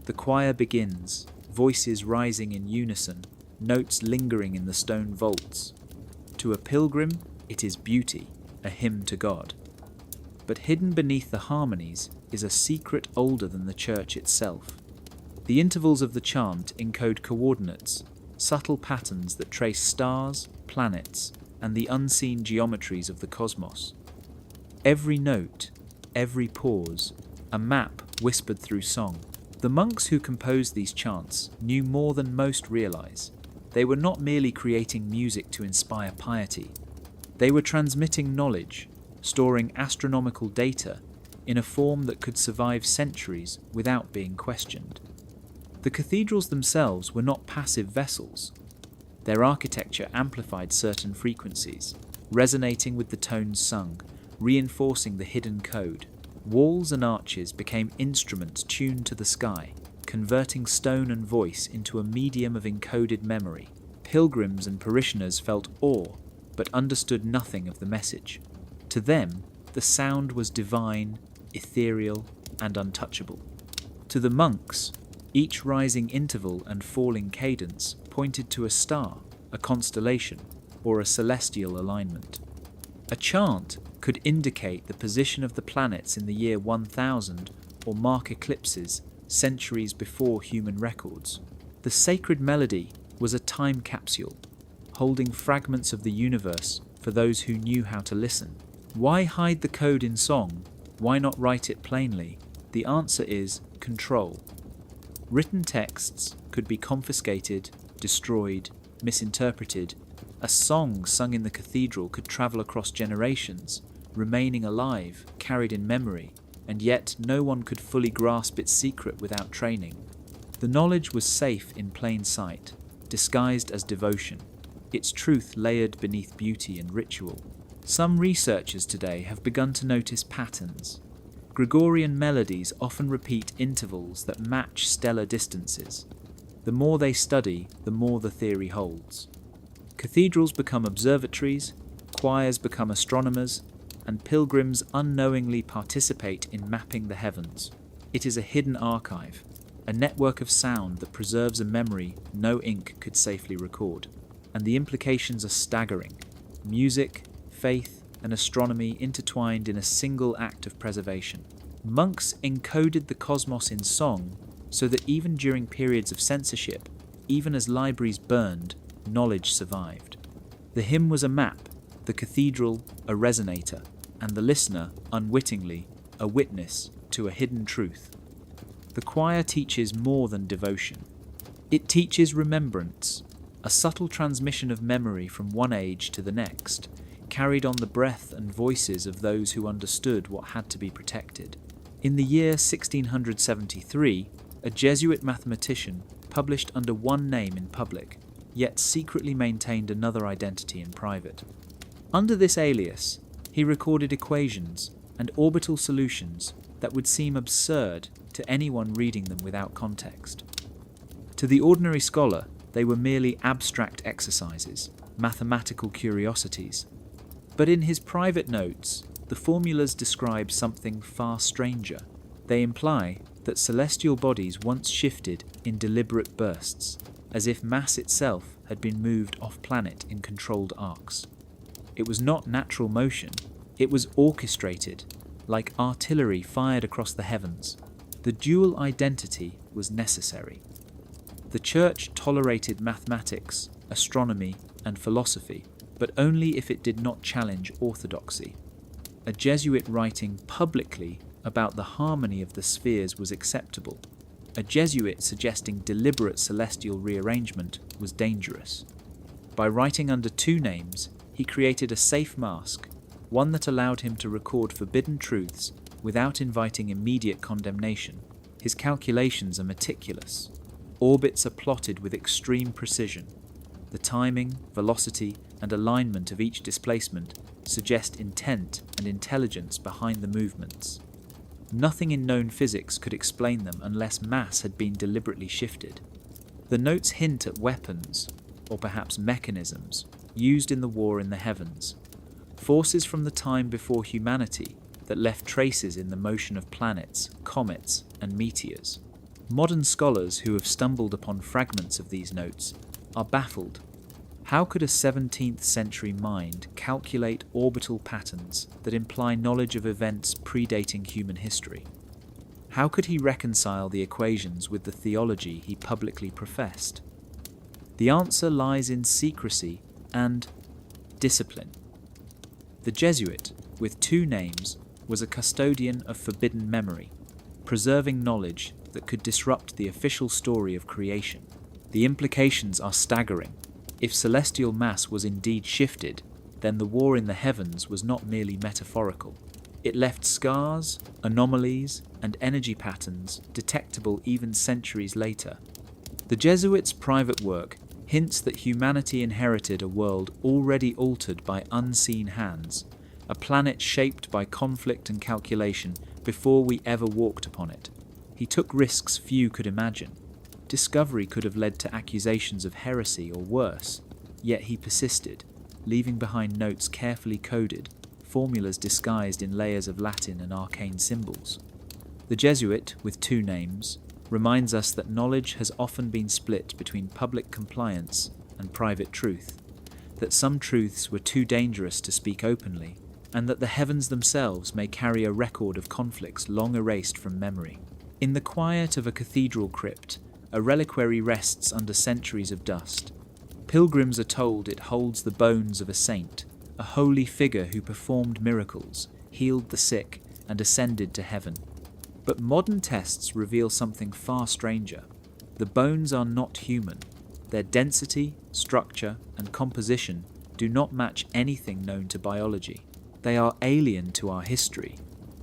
Speaker 1: The choir begins, voices rising in unison, notes lingering in the stone vaults. To a pilgrim, it is beauty, a hymn to God. But hidden beneath the harmonies is a secret older than the church itself. The intervals of the chant encode coordinates, subtle patterns that trace stars, planets, and the unseen geometries of the cosmos. Every note, every pause, a map whispered through song. The monks who composed these chants knew more than most realize. They were not merely creating music to inspire piety. They were transmitting knowledge, storing astronomical data in a form that could survive centuries without being questioned. The cathedrals themselves were not passive vessels. Their architecture amplified certain frequencies, resonating with the tones sung, reinforcing the hidden code. Walls and arches became instruments tuned to the sky, converting stone and voice into a medium of encoded memory. Pilgrims and parishioners felt awe, but understood nothing of the message. To them, the sound was divine, ethereal, and untouchable. To the monks, each rising interval and falling cadence pointed to a star, a constellation, or a celestial alignment. A chant could indicate the position of the planets in the year 1000 or mark eclipses centuries before human records. The sacred melody was a time capsule, holding fragments of the universe for those who knew how to listen. Why hide the code in song? Why not write it plainly? The answer is control. Written texts could be confiscated, destroyed, misinterpreted. A song sung in the cathedral could travel across generations, remaining alive, carried in memory, and yet no one could fully grasp its secret without training. The knowledge was safe in plain sight, disguised as devotion, its truth layered beneath beauty and ritual. Some researchers today have begun to notice patterns. Gregorian melodies often repeat intervals that match stellar distances. The more they study, the more the theory holds. Cathedrals become observatories, choirs become astronomers, and pilgrims unknowingly participate in mapping the heavens. It is a hidden archive, a network of sound that preserves a memory no ink could safely record. And the implications are staggering. Music, faith, and astronomy intertwined in a single act of preservation. Monks encoded the cosmos in song so that even during periods of censorship, even as libraries burned, knowledge survived. The hymn was a map, the cathedral a resonator, and the listener, unwittingly, a witness to a hidden truth. The choir teaches more than devotion. It teaches remembrance, a subtle transmission of memory from one age to the next, carried on the breath and voices of those who understood what had to be protected. In the year 1673, a Jesuit mathematician published under one name in public, yet secretly maintained another identity in private. Under this alias, he recorded equations and orbital solutions that would seem absurd to anyone reading them without context. To the ordinary scholar, they were merely abstract exercises, mathematical curiosities. But in his private notes, the formulas describe something far stranger. They imply that celestial bodies once shifted in deliberate bursts, as if mass itself had been moved off-planet in controlled arcs. It was not natural motion, it was orchestrated, like artillery fired across the heavens. The dual identity was necessary. The Church tolerated mathematics, astronomy, and philosophy, but only if it did not challenge orthodoxy. A Jesuit writing publicly about the harmony of the spheres was acceptable. A Jesuit suggesting deliberate celestial rearrangement was dangerous. By writing under two names, he created a safe mask, one that allowed him to record forbidden truths without inviting immediate condemnation. His calculations are meticulous. Orbits are plotted with extreme precision. The timing, velocity, and alignment of each displacement suggest intent and intelligence behind the movements. Nothing in known physics could explain them unless mass had been deliberately shifted. The notes hint at weapons, or perhaps mechanisms, used in the war in the heavens, forces from the time before humanity that left traces in the motion of planets, comets, and meteors. Modern scholars who have stumbled upon fragments of these notes are baffled. How could a 17th century mind calculate orbital patterns that imply knowledge of events predating human history? How could he reconcile the equations with the theology he publicly professed? The answer lies in secrecy and discipline. The Jesuit, with two names, was a custodian of forbidden memory, preserving knowledge that could disrupt the official story of creation. The implications are staggering. If celestial mass was indeed shifted, then the war in the heavens was not merely metaphorical. It left scars, anomalies, and energy patterns detectable even centuries later. The Jesuits' private work hints that humanity inherited a world already altered by unseen hands, a planet shaped by conflict and calculation before we ever walked upon it. He took risks few could imagine. Discovery could have led to accusations of heresy or worse, yet he persisted, leaving behind notes carefully coded, formulas disguised in layers of Latin and arcane symbols. The Jesuit, with two names, reminds us that knowledge has often been split between public compliance and private truth. that some truths were too dangerous to speak openly, and that the heavens themselves may carry a record of conflicts long erased from memory. In the quiet of a cathedral crypt, a reliquary rests under centuries of dust. Pilgrims are told it holds the bones of a saint, a holy figure who performed miracles, healed the sick, and ascended to heaven. But modern tests reveal something far stranger. The bones are not human. Their density, structure, and composition do not match anything known to biology. They are alien to our history,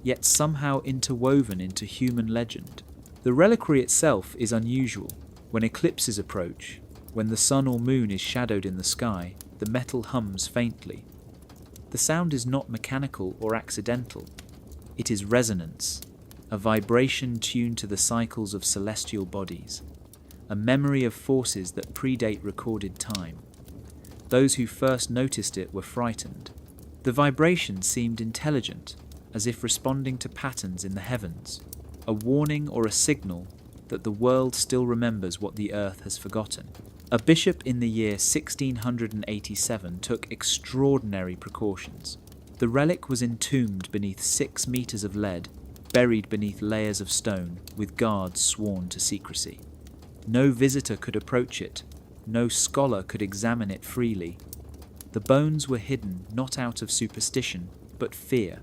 Speaker 1: yet somehow interwoven into human legend. The reliquary itself is unusual. When eclipses approach, when the sun or moon is shadowed in the sky, the metal hums faintly. The sound is not mechanical or accidental. It is resonance, a vibration tuned to the cycles of celestial bodies, a memory of forces that predate recorded time. Those who first noticed it were frightened. The vibration seemed intelligent, as if responding to patterns in the heavens, a warning or a signal that the world still remembers what the earth has forgotten. A bishop in the year 1687 took extraordinary precautions. The relic was entombed beneath 6 meters of lead, buried beneath layers of stone, with guards sworn to secrecy. No visitor could approach it. No scholar could examine it freely. The bones were hidden not out of superstition, but fear.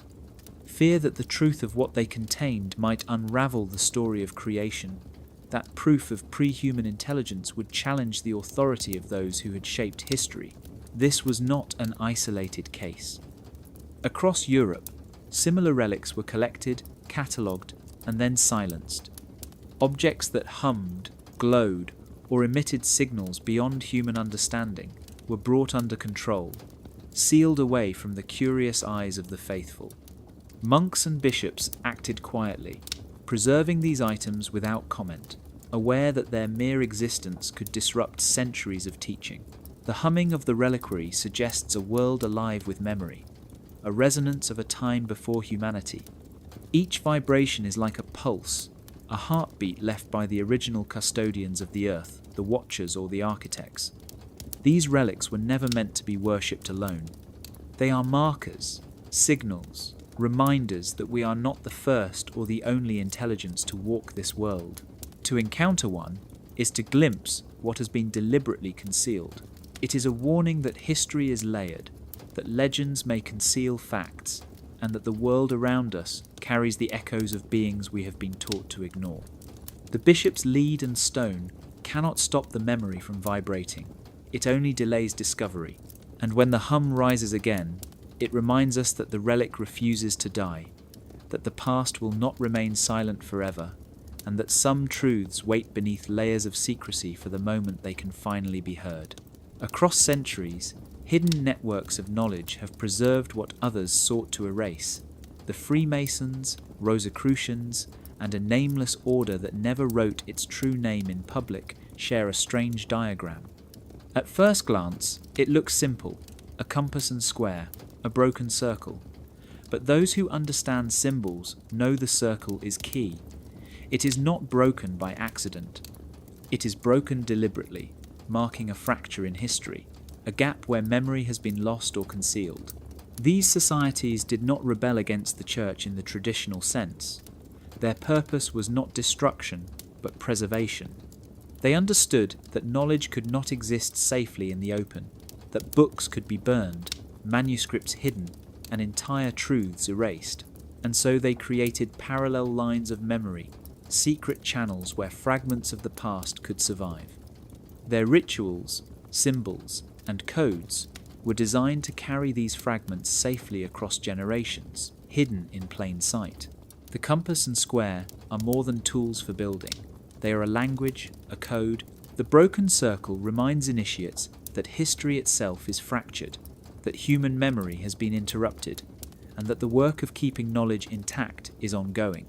Speaker 1: Fear that the truth of what they contained might unravel the story of creation. That proof of pre-human intelligence would challenge the authority of those who had shaped history. This was not an isolated case. Across Europe, similar relics were collected, catalogued, and then silenced. Objects that hummed, glowed, or emitted signals beyond human understanding were brought under control, sealed away from the curious eyes of the faithful. Monks and bishops acted quietly, preserving these items without comment, aware that their mere existence could disrupt centuries of teaching. The humming of the reliquary suggests a world alive with memory, a resonance of a time before humanity. Each vibration is like a pulse, a heartbeat left by the original custodians of the earth, the watchers or the architects. These relics were never meant to be worshipped alone. They are markers, signals, reminders that we are not the first or the only intelligence to walk this world. To encounter one is to glimpse what has been deliberately concealed. It is a warning that history is layered, that legends may conceal facts, and that the world around us carries the echoes of beings we have been taught to ignore. The bishop's lead and stone cannot stop the memory from vibrating. It only delays discovery. And when the hum rises again, it reminds us that the relic refuses to die, that the past will not remain silent forever, and that some truths wait beneath layers of secrecy for the moment they can finally be heard. Across centuries, hidden networks of knowledge have preserved what others sought to erase. The Freemasons, Rosicrucians, and a nameless order that never wrote its true name in public share a strange diagram. At first glance, it looks simple, a compass and square, a broken circle. But those who understand symbols know the circle is key. It is not broken by accident. It is broken deliberately, marking a fracture in history, a gap where memory has been lost or concealed. These societies did not rebel against the church in the traditional sense. Their purpose was not destruction, but preservation. They understood that knowledge could not exist safely in the open, that books could be burned, manuscripts hidden, and entire truths erased. And so they created parallel lines of memory, secret channels where fragments of the past could survive. Their rituals, symbols, and codes were designed to carry these fragments safely across generations, hidden in plain sight. The compass and square are more than tools for building. They are a language, a code. The broken circle reminds initiates that history itself is fractured, that human memory has been interrupted, and that the work of keeping knowledge intact is ongoing.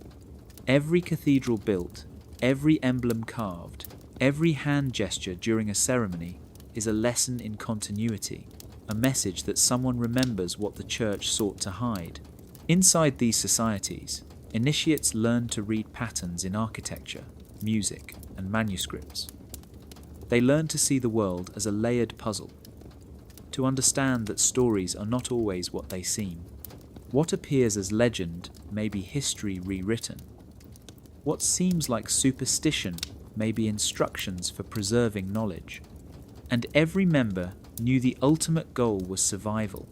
Speaker 1: Every cathedral built, every emblem carved, every hand gesture during a ceremony is a lesson in continuity, a message that someone remembers what the church sought to hide. Inside these societies, initiates learn to read patterns in architecture, music, and manuscripts. They learn to see the world as a layered puzzle. to understand that stories are not always what they seem. What appears as legend may be history rewritten. What seems like superstition may be instructions for preserving knowledge. And every member knew the ultimate goal was survival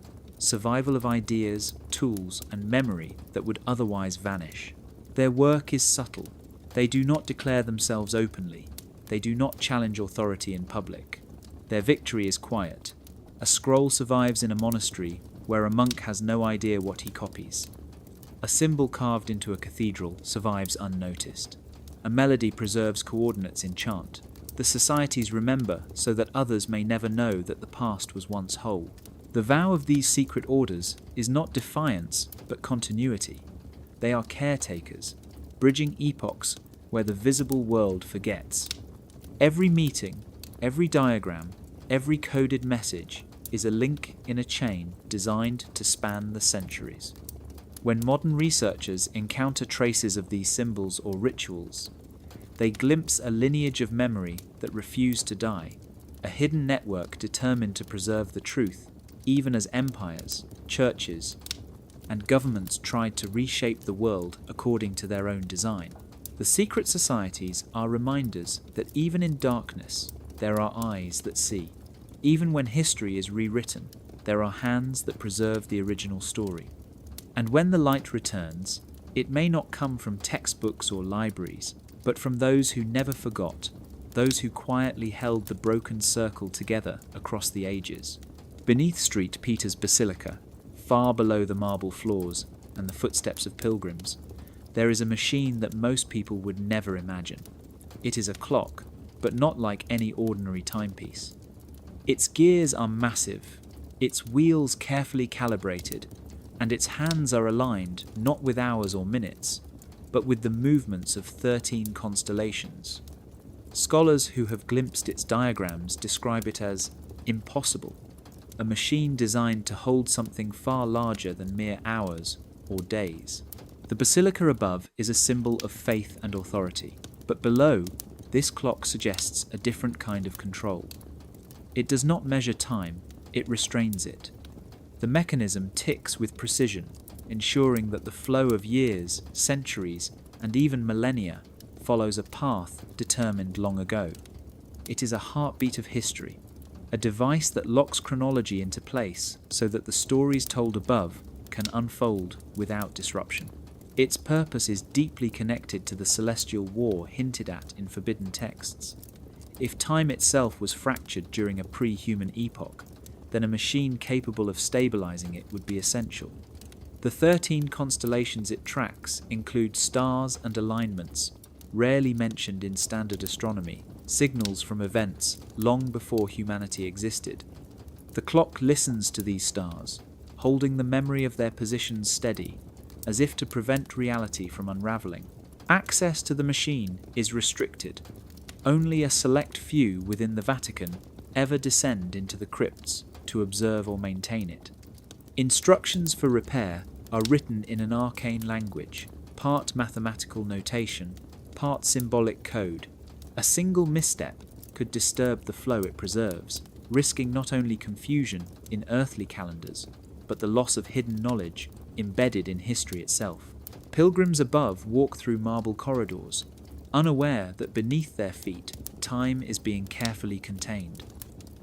Speaker 1: of ideas, tools, and memory that would otherwise vanish. Their work is subtle. They do not declare themselves openly. They do not challenge authority in public. Their victory is quiet. A scroll survives in a monastery where a monk has no idea what he copies. A symbol carved into a cathedral survives unnoticed. A melody preserves coordinates in chant. The societies remember so that others may never know that the past was once whole. The vow of these secret orders is not defiance, but continuity. They are caretakers, bridging epochs where the visible world forgets. Every meeting, every diagram, every coded message is a link in a chain designed to span the centuries. When modern researchers encounter traces of these symbols or rituals, they glimpse a lineage of memory that refused to die, a hidden network determined to preserve the truth, even as empires, churches, and governments tried to reshape the world according to their own design. The secret societies are reminders that even in darkness, there are eyes that see. Even when history is rewritten, there are hands that preserve the original story. And when the light returns, it may not come from textbooks or libraries, but from those who never forgot, those who quietly held the broken circle together across the ages. Beneath St. Peter's Basilica, far below the marble floors and the footsteps of pilgrims, there is a machine that most people would never imagine. It is a clock, but not like any ordinary timepiece. Its gears are massive, its wheels carefully calibrated, and its hands are aligned not with hours or minutes, but with the movements of 13 constellations. Scholars who have glimpsed its diagrams describe it as impossible, a machine designed to hold something far larger than mere hours or days. The basilica above is a symbol of faith and authority, but below, this clock suggests a different kind of control. It does not measure time, it restrains it. The mechanism ticks with precision, ensuring that the flow of years, centuries, and even millennia follows a path determined long ago. It is a heartbeat of history, a device that locks chronology into place so that the stories told above can unfold without disruption. Its purpose is deeply connected to the celestial war hinted at in forbidden texts. If time itself was fractured during a pre-human epoch, then a machine capable of stabilizing it would be essential. The 13 constellations it tracks include stars and alignments, rarely mentioned in standard astronomy, signals from events long before humanity existed. The clock listens to these stars, holding the memory of their positions steady, as if to prevent reality from unraveling. Access to the machine is restricted. Only a select few within the Vatican ever descend into the crypts to observe or maintain it. Instructions for repair are written in an arcane language, part mathematical notation, part symbolic code. A single misstep could disturb the flow it preserves, risking not only confusion in earthly calendars, but the loss of hidden knowledge embedded in history itself. Pilgrims above walk through marble corridors, unaware that beneath their feet, time is being carefully contained.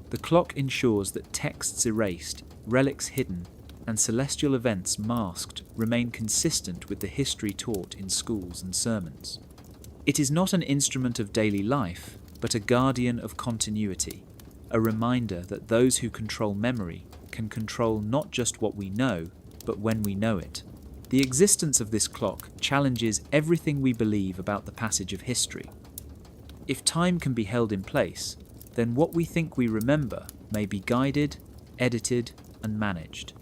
Speaker 1: The clock ensures that texts erased, relics hidden, and celestial events masked remain consistent with the history taught in schools and sermons. It is not an instrument of daily life, but a guardian of continuity, a reminder that those who control memory can control not just what we know, but when we know it. The existence of this clock challenges everything we believe about the passage of history. If time can be held in place, then what we think we remember may be guided, edited, and managed.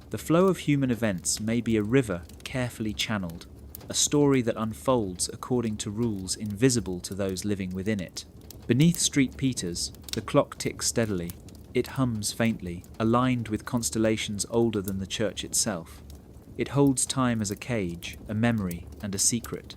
Speaker 1: The flow of human events may be a river carefully channeled, a story that unfolds according to rules invisible to those living within it. Beneath St. Peter's, the clock ticks steadily. It hums faintly, aligned with constellations older than the church itself. It holds time as a cage, a memory, and a secret.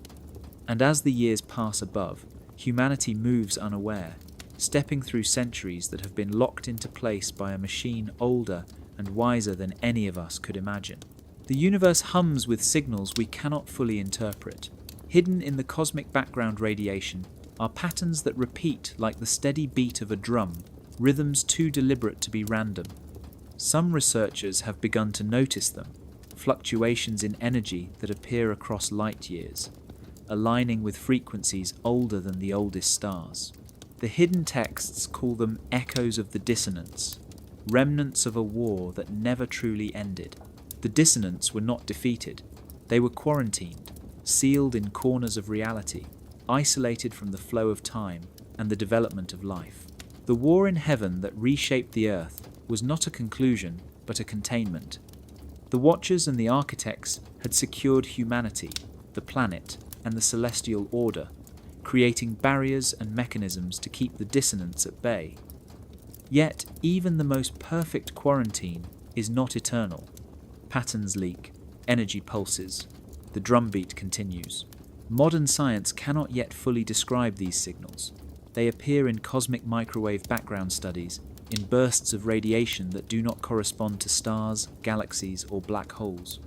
Speaker 1: And as the years pass above, humanity moves unaware, stepping through centuries that have been locked into place by a machine older and wiser than any of us could imagine. The universe hums with signals we cannot fully interpret. Hidden in the cosmic background radiation are patterns that repeat like the steady beat of a drum, rhythms too deliberate to be random. Some researchers have begun to notice them, fluctuations in energy that appear across light years, aligning with frequencies older than the oldest stars. The hidden texts call them echoes of the dissonance, remnants of a war that never truly ended. The dissonants were not defeated. They were quarantined, sealed in corners of reality, isolated from the flow of time and the development of life. The war in heaven that reshaped the earth was not a conclusion, but a containment. The Watchers and the Architects had secured humanity, the planet, and the celestial order, creating barriers and mechanisms to keep the dissonance at bay. Yet, even the most perfect quarantine is not eternal. Patterns leak, energy pulses, the drumbeat continues. Modern science cannot yet fully describe these signals. They appear in cosmic microwave background studies, in bursts of radiation that do not correspond to stars, galaxies, or black holes.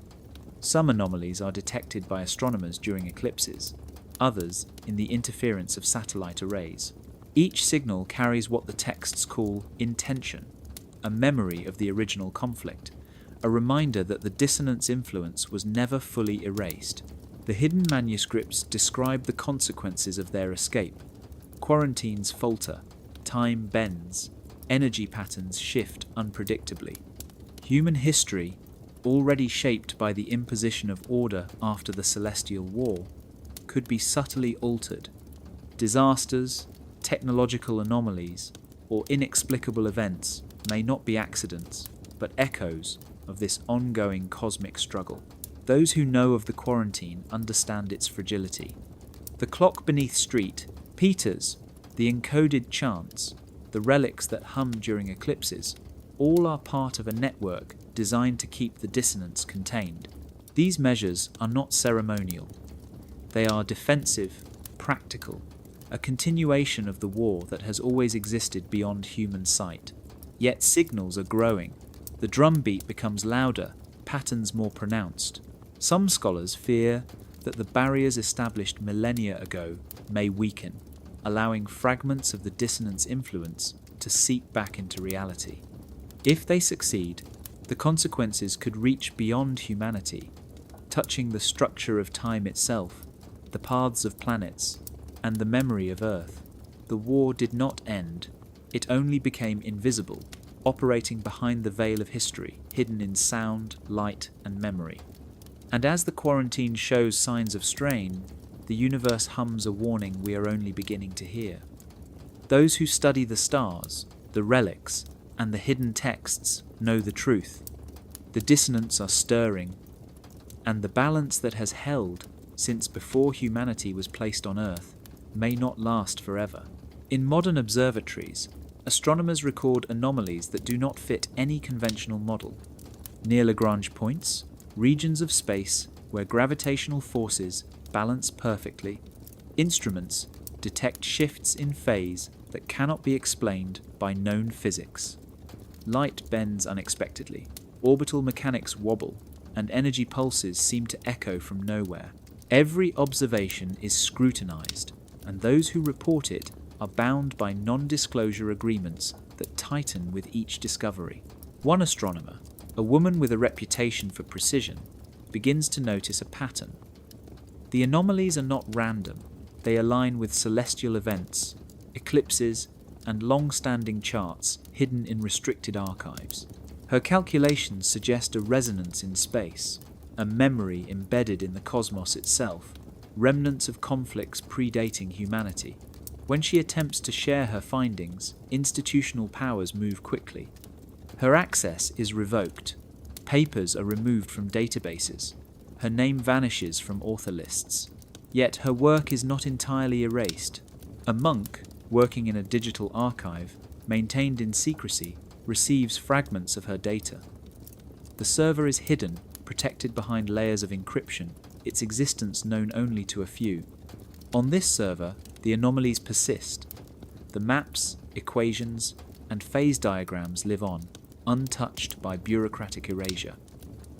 Speaker 1: Some anomalies are detected by astronomers during eclipses, others in the interference of satellite arrays. Each signal carries what the texts call intention, a memory of the original conflict, a reminder that the dissonance influence was never fully erased. The hidden manuscripts describe the consequences of their escape. Quarantines falter, time bends, energy patterns shift unpredictably. Human history, already shaped by the imposition of order after the Celestial War, could be subtly altered. Disasters, technological anomalies, or inexplicable events may not be accidents, but echoes of this ongoing cosmic struggle. Those who know of the quarantine understand its fragility. The clock beneath street, Peter's, the encoded chants, the relics that hum during eclipses, all are part of a network designed to keep the dissonance contained. These measures are not ceremonial. They are defensive, practical, a continuation of the war that has always existed beyond human sight. Yet signals are growing. The drumbeat becomes louder, patterns more pronounced. Some scholars fear that the barriers established millennia ago may weaken, allowing fragments of the dissonance influence to seep back into reality. If they succeed, the consequences could reach beyond humanity, touching the structure of time itself, the paths of planets, and the memory of Earth. The war did not end, it only became invisible, operating behind the veil of history, hidden in sound, light, and memory. And as the quarantine shows signs of strain, the universe hums a warning we are only beginning to hear. Those who study the stars, the relics, and the hidden texts know the truth. The dissonants are stirring, and the balance that has held since before humanity was placed on Earth may not last forever. In modern observatories, astronomers record anomalies that do not fit any conventional model. Near Lagrange points, regions of space where gravitational forces balance perfectly, instruments detect shifts in phase that cannot be explained by known physics. Light bends unexpectedly, orbital mechanics wobble, and energy pulses seem to echo from nowhere. Every observation is scrutinized, and those who report it are bound by non-disclosure agreements that tighten with each discovery. One astronomer, a woman with a reputation for precision, begins to notice a pattern. The anomalies are not random, they align with celestial events, eclipses, and long-standing charts hidden in restricted archives. Her calculations suggest a resonance in space, a memory embedded in the cosmos itself, remnants of conflicts predating humanity. When she attempts to share her findings, institutional powers move quickly. Her access is revoked. Papers are removed from databases. Her name vanishes from author lists. Yet her work is not entirely erased. A monk, working in a digital archive, maintained in secrecy, receives fragments of her data. The server is hidden, protected behind layers of encryption, its existence known only to a few. On this server, the anomalies persist. The maps, equations, and phase diagrams live on, untouched by bureaucratic erasure.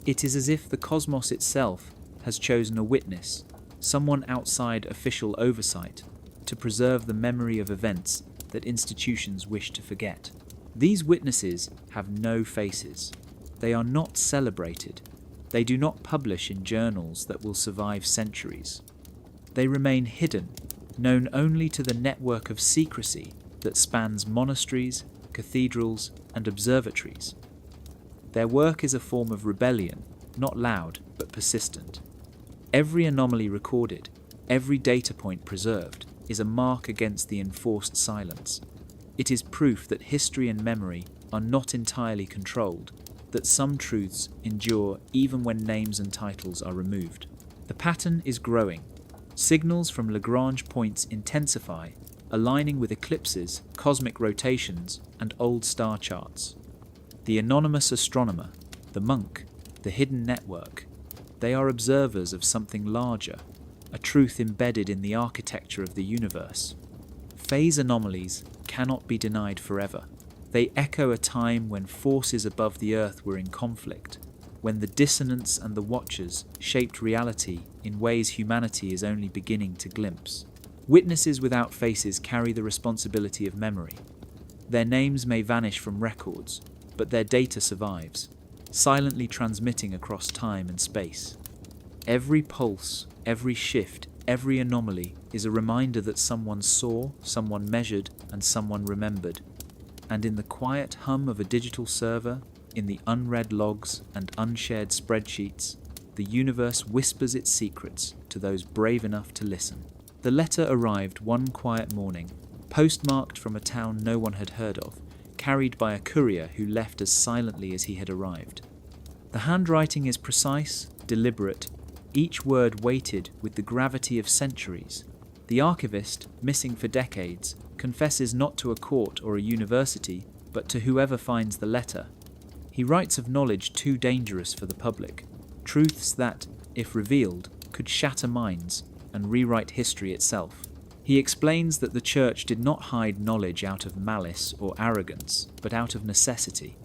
Speaker 1: It is as if the cosmos itself has chosen a witness, someone outside official oversight, to preserve the memory of events that institutions wish to forget. These witnesses have no faces. They are not celebrated. They do not publish in journals that will survive centuries. They remain hidden, known only to the network of secrecy that spans monasteries, cathedrals, and observatories. Their work is a form of rebellion, not loud but persistent. Every anomaly recorded, every data point preserved, is a mark against the enforced silence. It is proof that history and memory are not entirely controlled, that some truths endure even when names and titles are removed. The pattern is growing. Signals from Lagrange points intensify, aligning with eclipses, cosmic rotations, and old star charts. The anonymous astronomer, the monk, the hidden network, they are observers of something larger, a truth embedded in the architecture of the universe. Phase anomalies cannot be denied forever. They echo a time when forces above the Earth were in conflict, when the dissonance and the watchers shaped reality in ways humanity is only beginning to glimpse. Witnesses without faces carry the responsibility of memory. Their names may vanish from records, but their data survives, silently transmitting across time and space. Every pulse, every shift, every anomaly is a reminder that someone saw, someone measured, and someone remembered. And in the quiet hum of a digital server, in the unread logs and unshared spreadsheets, the universe whispers its secrets to those brave enough to listen. The letter arrived one quiet morning, postmarked from a town no one had heard of, carried by a courier who left as silently as he had arrived. The handwriting is precise, deliberate, each word weighted with the gravity of centuries. The archivist, missing for decades, confesses not to a court or a university, but to whoever finds the letter. He writes of knowledge too dangerous for the public, truths that, if revealed, could shatter minds and rewrite history itself. He explains that the Church did not hide knowledge out of malice or arrogance, but out of necessity.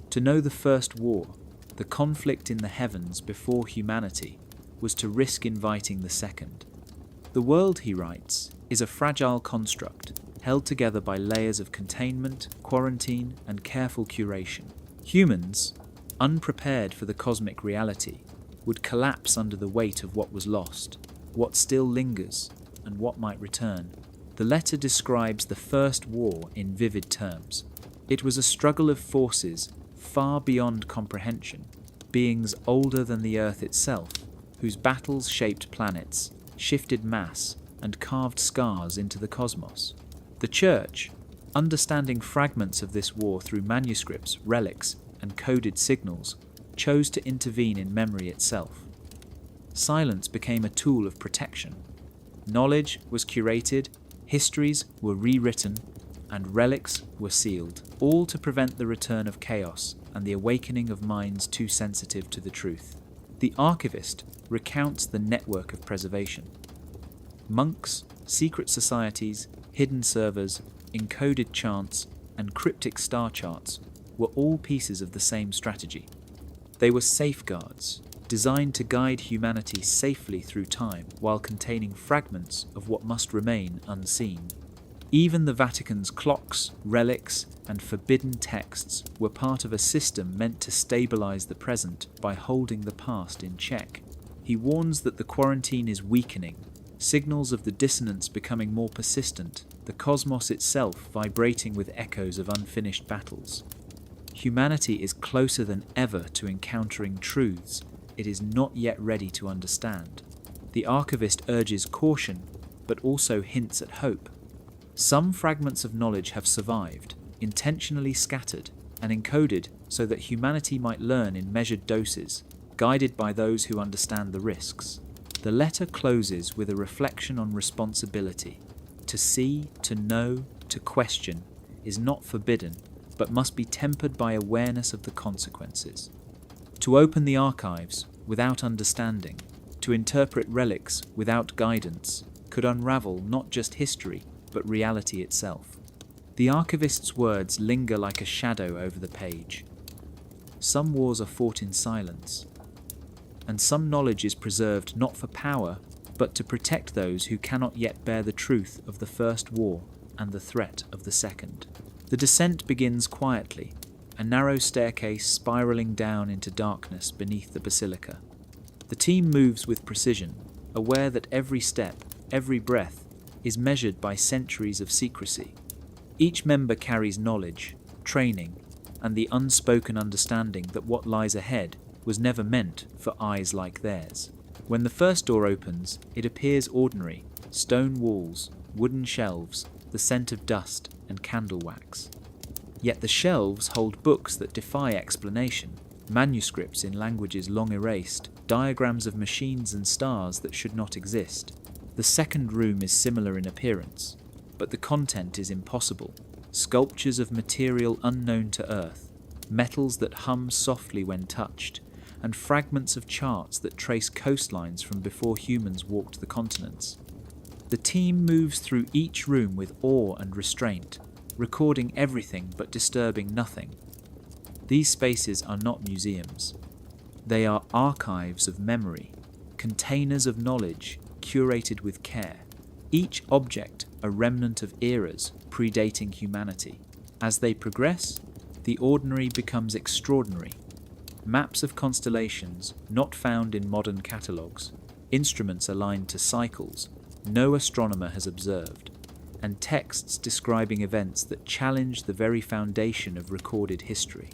Speaker 1: To know the First War, the conflict in the heavens before humanity, was to risk inviting the second. The world, he writes, is a fragile construct, held together by layers of containment, quarantine, and careful curation. Humans, unprepared for the cosmic reality, would collapse under the weight of what was lost, what still lingers, and what might return. The letter describes the First War in vivid terms. It was a struggle of forces far beyond comprehension, beings older than the Earth itself, whose battles shaped planets, shifted mass, and carved scars into the cosmos. The Church, understanding fragments of this war through manuscripts, relics, and coded signals, chose to intervene in memory itself. Silence became a tool of protection. Knowledge was curated, histories were rewritten, and relics were sealed, all to prevent the return of chaos and the awakening of minds too sensitive to the truth. The archivist recounts the network of preservation. Monks, secret societies, hidden servers, encoded chants, and cryptic star charts were all pieces of the same strategy. They were safeguards, designed to guide humanity safely through time while containing fragments of what must remain unseen. Even the Vatican's clocks, relics, and forbidden texts were part of a system meant to stabilize the present by holding the past in check. He warns that the quarantine is weakening, signals of the dissonance becoming more persistent, the cosmos itself vibrating with echoes of unfinished battles. Humanity is closer than ever to encountering truths it is not yet ready to understand. The archivist urges caution, but also hints at hope. Some fragments of knowledge have survived, intentionally scattered and encoded so that humanity might learn in measured doses, guided by those who understand the risks. The letter closes with a reflection on responsibility. To see, to know, to question is not forbidden, but must be tempered by awareness of the consequences. To open the archives without understanding, to interpret relics without guidance, could unravel not just history, but reality itself. The archivist's words linger like a shadow over the page. Some wars are fought in silence, and some knowledge is preserved not for power, but to protect those who cannot yet bear the truth of the first war and the threat of the second. The descent begins quietly, a narrow staircase spiraling down into darkness beneath the basilica. The team moves with precision, aware that every step, every breath, is measured by centuries of secrecy. Each member carries knowledge, training, and the unspoken understanding that what lies ahead was never meant for eyes like theirs. When the first door opens, it appears ordinary: stone walls, wooden shelves, the scent of dust and candle wax. Yet the shelves hold books that defy explanation, manuscripts in languages long erased, diagrams of machines and stars that should not exist. The second room is similar in appearance, but the content is impossible. Sculptures of material unknown to Earth, metals that hum softly when touched, and fragments of charts that trace coastlines from before humans walked the continents. The team moves through each room with awe and restraint, recording everything but disturbing nothing. These spaces are not museums. They are archives of memory, containers of knowledge curated with care, each object a remnant of eras predating humanity. As they progress, the ordinary becomes extraordinary. Maps of constellations not found in modern catalogues, instruments aligned to cycles no astronomer has observed, and texts describing events that challenge the very foundation of recorded history.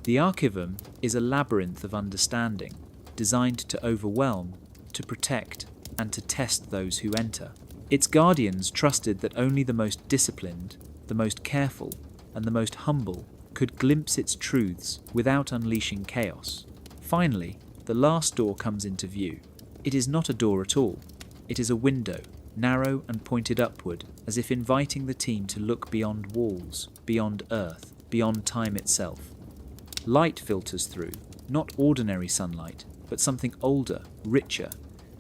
Speaker 1: The Archivum is a labyrinth of understanding, designed to overwhelm, to protect, and to test those who enter. Its guardians trusted that only the most disciplined, the most careful, and the most humble could glimpse its truths without unleashing chaos. Finally, the last door comes into view. It is not a door at all. It is a window, narrow and pointed upward, as if inviting the team to look beyond walls, beyond Earth, beyond time itself. Light filters through, not ordinary sunlight, but something older, richer,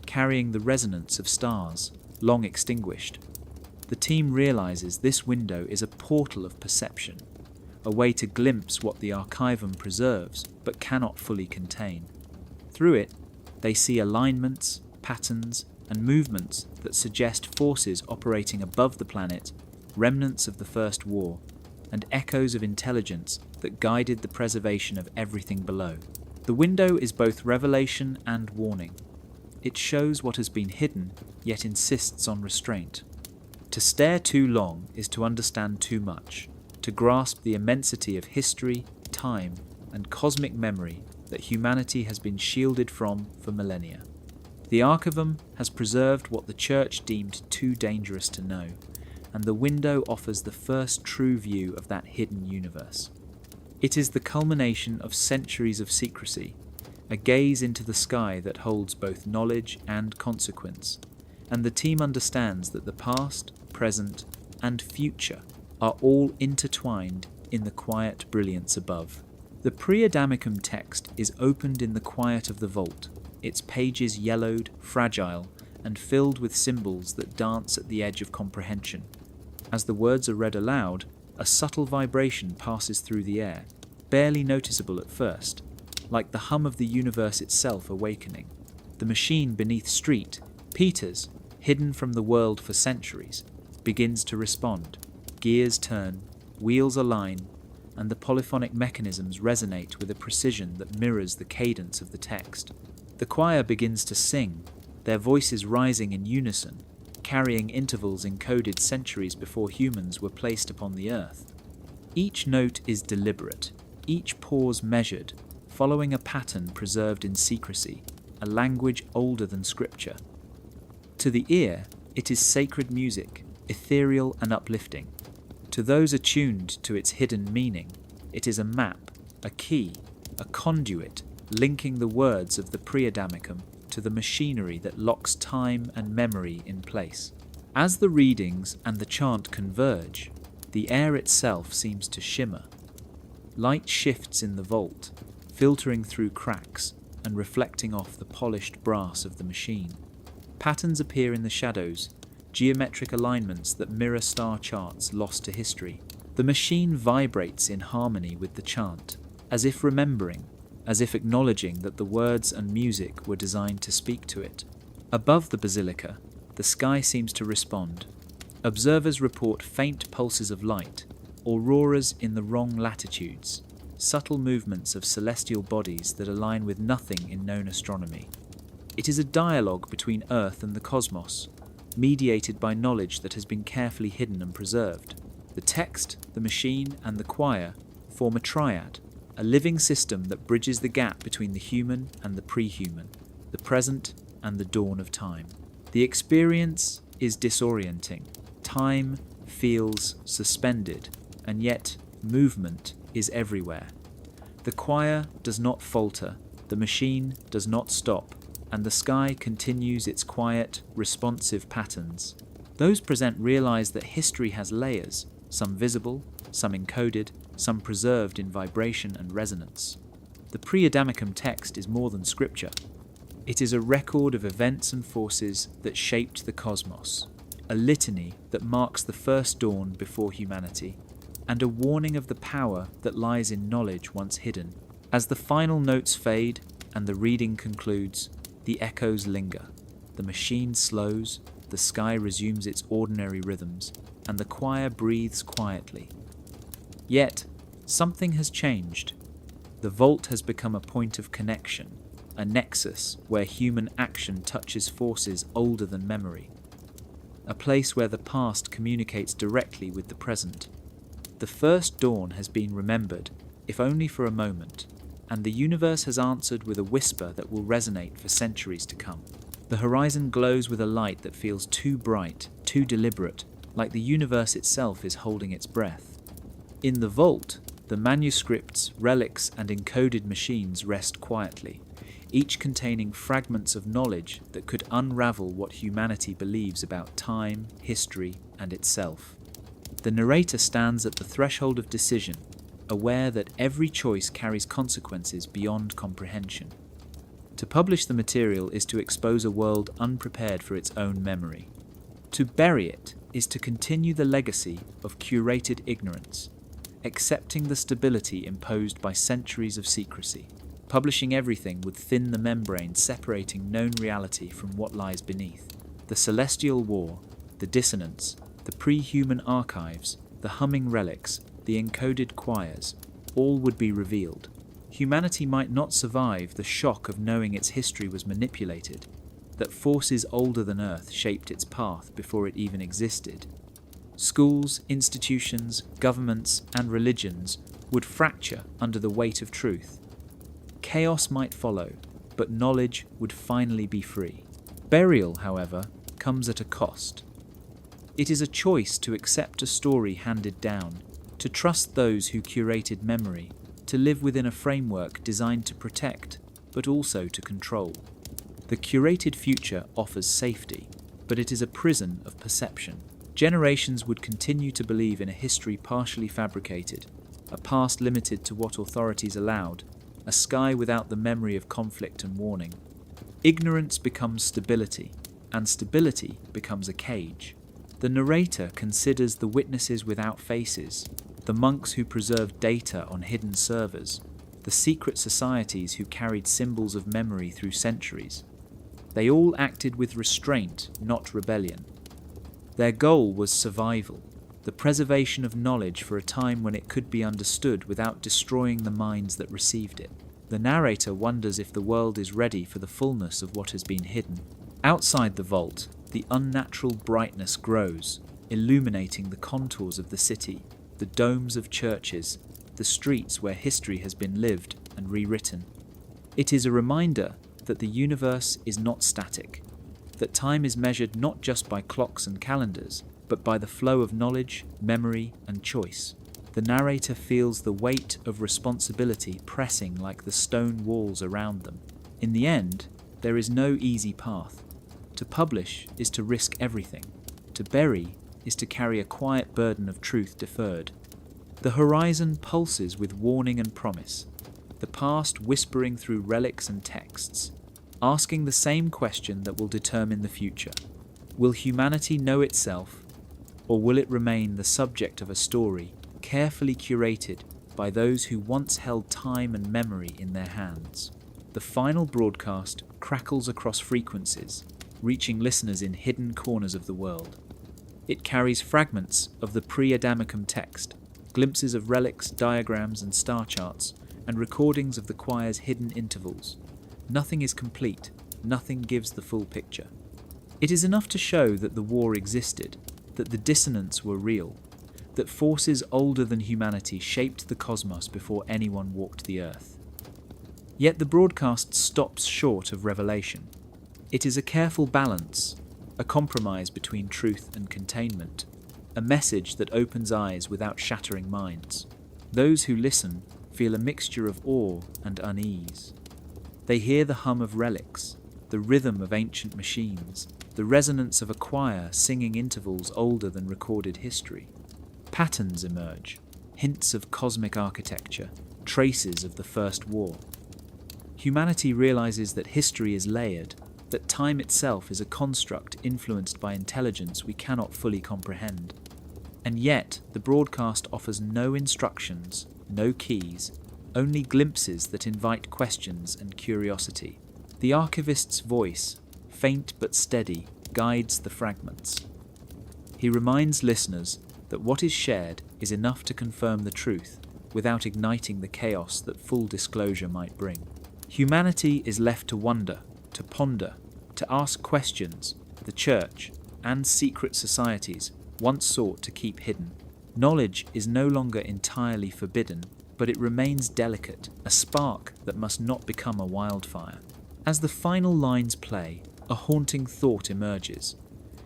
Speaker 1: carrying the resonance of stars, long extinguished. The team realizes this window is a portal of perception, a way to glimpse what the Archivum preserves but cannot fully contain. Through it, they see alignments, patterns, and movements that suggest forces operating above the planet, remnants of the First War, and echoes of intelligence that guided the preservation of everything below. The window is both revelation and warning. It shows what has been hidden, yet insists on restraint. To stare too long is to understand too much, to grasp the immensity of history, time, and cosmic memory that humanity has been shielded from for millennia. The Archivum has preserved what the Church deemed too dangerous to know, and the window offers the first true view of that hidden universe. It is the culmination of centuries of secrecy, a gaze into the sky that holds both knowledge and consequence, and the team understands that the past, present, and future are all intertwined in the quiet brilliance above. The Pre-Adamicum text is opened in the quiet of the vault, its pages yellowed, fragile, and filled with symbols that dance at the edge of comprehension. As the words are read aloud, a subtle vibration passes through the air, barely noticeable at first, like the hum of the universe itself awakening. The machine beneath Street, Peter's, hidden from the world for centuries, begins to respond. Gears turn, wheels align, and the polyphonic mechanisms resonate with a precision that mirrors the cadence of the text. The choir begins to sing, their voices rising in unison, carrying intervals encoded centuries before humans were placed upon the earth. Each note is deliberate, each pause measured, following a pattern preserved in secrecy, a language older than scripture. To the ear, it is sacred music, ethereal and uplifting. To those attuned to its hidden meaning, it is a map, a key, a conduit, linking the words of the Pre-Adamicum to the machinery that locks time and memory in place. As the readings and the chant converge, the air itself seems to shimmer. Light shifts in the vault, filtering through cracks and reflecting off the polished brass of the machine. Patterns appear in the shadows, geometric alignments that mirror star charts lost to history. The machine vibrates in harmony with the chant, as if remembering, as if acknowledging that the words and music were designed to speak to it. Above the basilica, the sky seems to respond. Observers report faint pulses of light, auroras in the wrong latitudes, subtle movements of celestial bodies that align with nothing in known astronomy. It is a dialogue between Earth and the cosmos, mediated by knowledge that has been carefully hidden and preserved. The text, the machine, and the choir form a triad, a living system that bridges the gap between the human and the pre-human, the present and the dawn of time. The experience is disorienting. Time feels suspended, and yet movement is everywhere. The choir does not falter, the machine does not stop, and the sky continues its quiet, responsive patterns. Those present realize that history has layers, some visible, some encoded, some preserved in vibration and resonance. The pre-Adamicum text is more than scripture. It is a record of events and forces that shaped the cosmos, a litany that marks the first dawn before humanity, and a warning of the power that lies in knowledge once hidden. As the final notes fade and the reading concludes, the echoes linger. The machine slows, the sky resumes its ordinary rhythms, and the choir breathes quietly. Yet, something has changed. The vault has become a point of connection, a nexus where human action touches forces older than memory, a place where the past communicates directly with the present. The first dawn has been remembered, if only for a moment, and the universe has answered with a whisper that will resonate for centuries to come. The horizon glows with a light that feels too bright, too deliberate, like the universe itself is holding its breath. In the vault, the manuscripts, relics, and encoded machines rest quietly, each containing fragments of knowledge that could unravel what humanity believes about time, history, and itself. The narrator stands at the threshold of decision, aware that every choice carries consequences beyond comprehension. To publish the material is to expose a world unprepared for its own memory. To bury it is to continue the legacy of curated ignorance, accepting the stability imposed by centuries of secrecy. Publishing everything would thin the membrane separating known reality from what lies beneath. The celestial war, the dissonance, the pre-human archives, the humming relics, the encoded choirs, all would be revealed. Humanity might not survive the shock of knowing its history was manipulated, that forces older than Earth shaped its path before it even existed. Schools, institutions, governments, and religions would fracture under the weight of truth. Chaos might follow, but knowledge would finally be free. Burial, however, comes at a cost. It is a choice to accept a story handed down, to trust those who curated memory, to live within a framework designed to protect, but also to control. The curated future offers safety, but it is a prison of perception. Generations would continue to believe in a history partially fabricated, a past limited to what authorities allowed, a sky without the memory of conflict and warning. Ignorance becomes stability, and stability becomes a cage. The narrator considers the witnesses without faces, the monks who preserved data on hidden servers, the secret societies who carried symbols of memory through centuries. They all acted with restraint, not rebellion. Their goal was survival, the preservation of knowledge for a time when it could be understood without destroying the minds that received it. The narrator wonders if the world is ready for the fullness of what has been hidden. Outside the vault, the unnatural brightness grows, illuminating the contours of the city, the domes of churches, the streets where history has been lived and rewritten. It is a reminder that the universe is not static, that time is measured not just by clocks and calendars, but by the flow of knowledge, memory, and choice. The narrator feels the weight of responsibility pressing like the stone walls around them. In the end, there is no easy path. To publish is to risk everything. To bury is to carry a quiet burden of truth deferred. The horizon pulses with warning and promise, the past whispering through relics and texts, asking the same question that will determine the future. Will humanity know itself, or will it remain the subject of a story carefully curated by those who once held time and memory in their hands? The final broadcast crackles across frequencies, reaching listeners in hidden corners of the world. It carries fragments of the pre-Adamicum text, glimpses of relics, diagrams and star charts, and recordings of the choir's hidden intervals. Nothing is complete, nothing gives the full picture. It is enough to show that the war existed, that the dissonants were real, that forces older than humanity shaped the cosmos before anyone walked the earth. Yet the broadcast stops short of revelation. It is a careful balance, a compromise between truth and containment, a message that opens eyes without shattering minds. Those who listen feel a mixture of awe and unease. They hear the hum of relics, the rhythm of ancient machines, the resonance of a choir singing intervals older than recorded history. Patterns emerge, hints of cosmic architecture, traces of the First War. Humanity realizes that history is layered, that time itself is a construct influenced by intelligence we cannot fully comprehend. And yet, the broadcast offers no instructions, no keys, only glimpses that invite questions and curiosity. The archivist's voice, faint but steady, guides the fragments. He reminds listeners that what is shared is enough to confirm the truth without igniting the chaos that full disclosure might bring. Humanity is left to wonder, to ponder, to ask questions the Church and secret societies once sought to keep hidden. Knowledge is no longer entirely forbidden, but it remains delicate, a spark that must not become a wildfire. As the final lines play, a haunting thought emerges.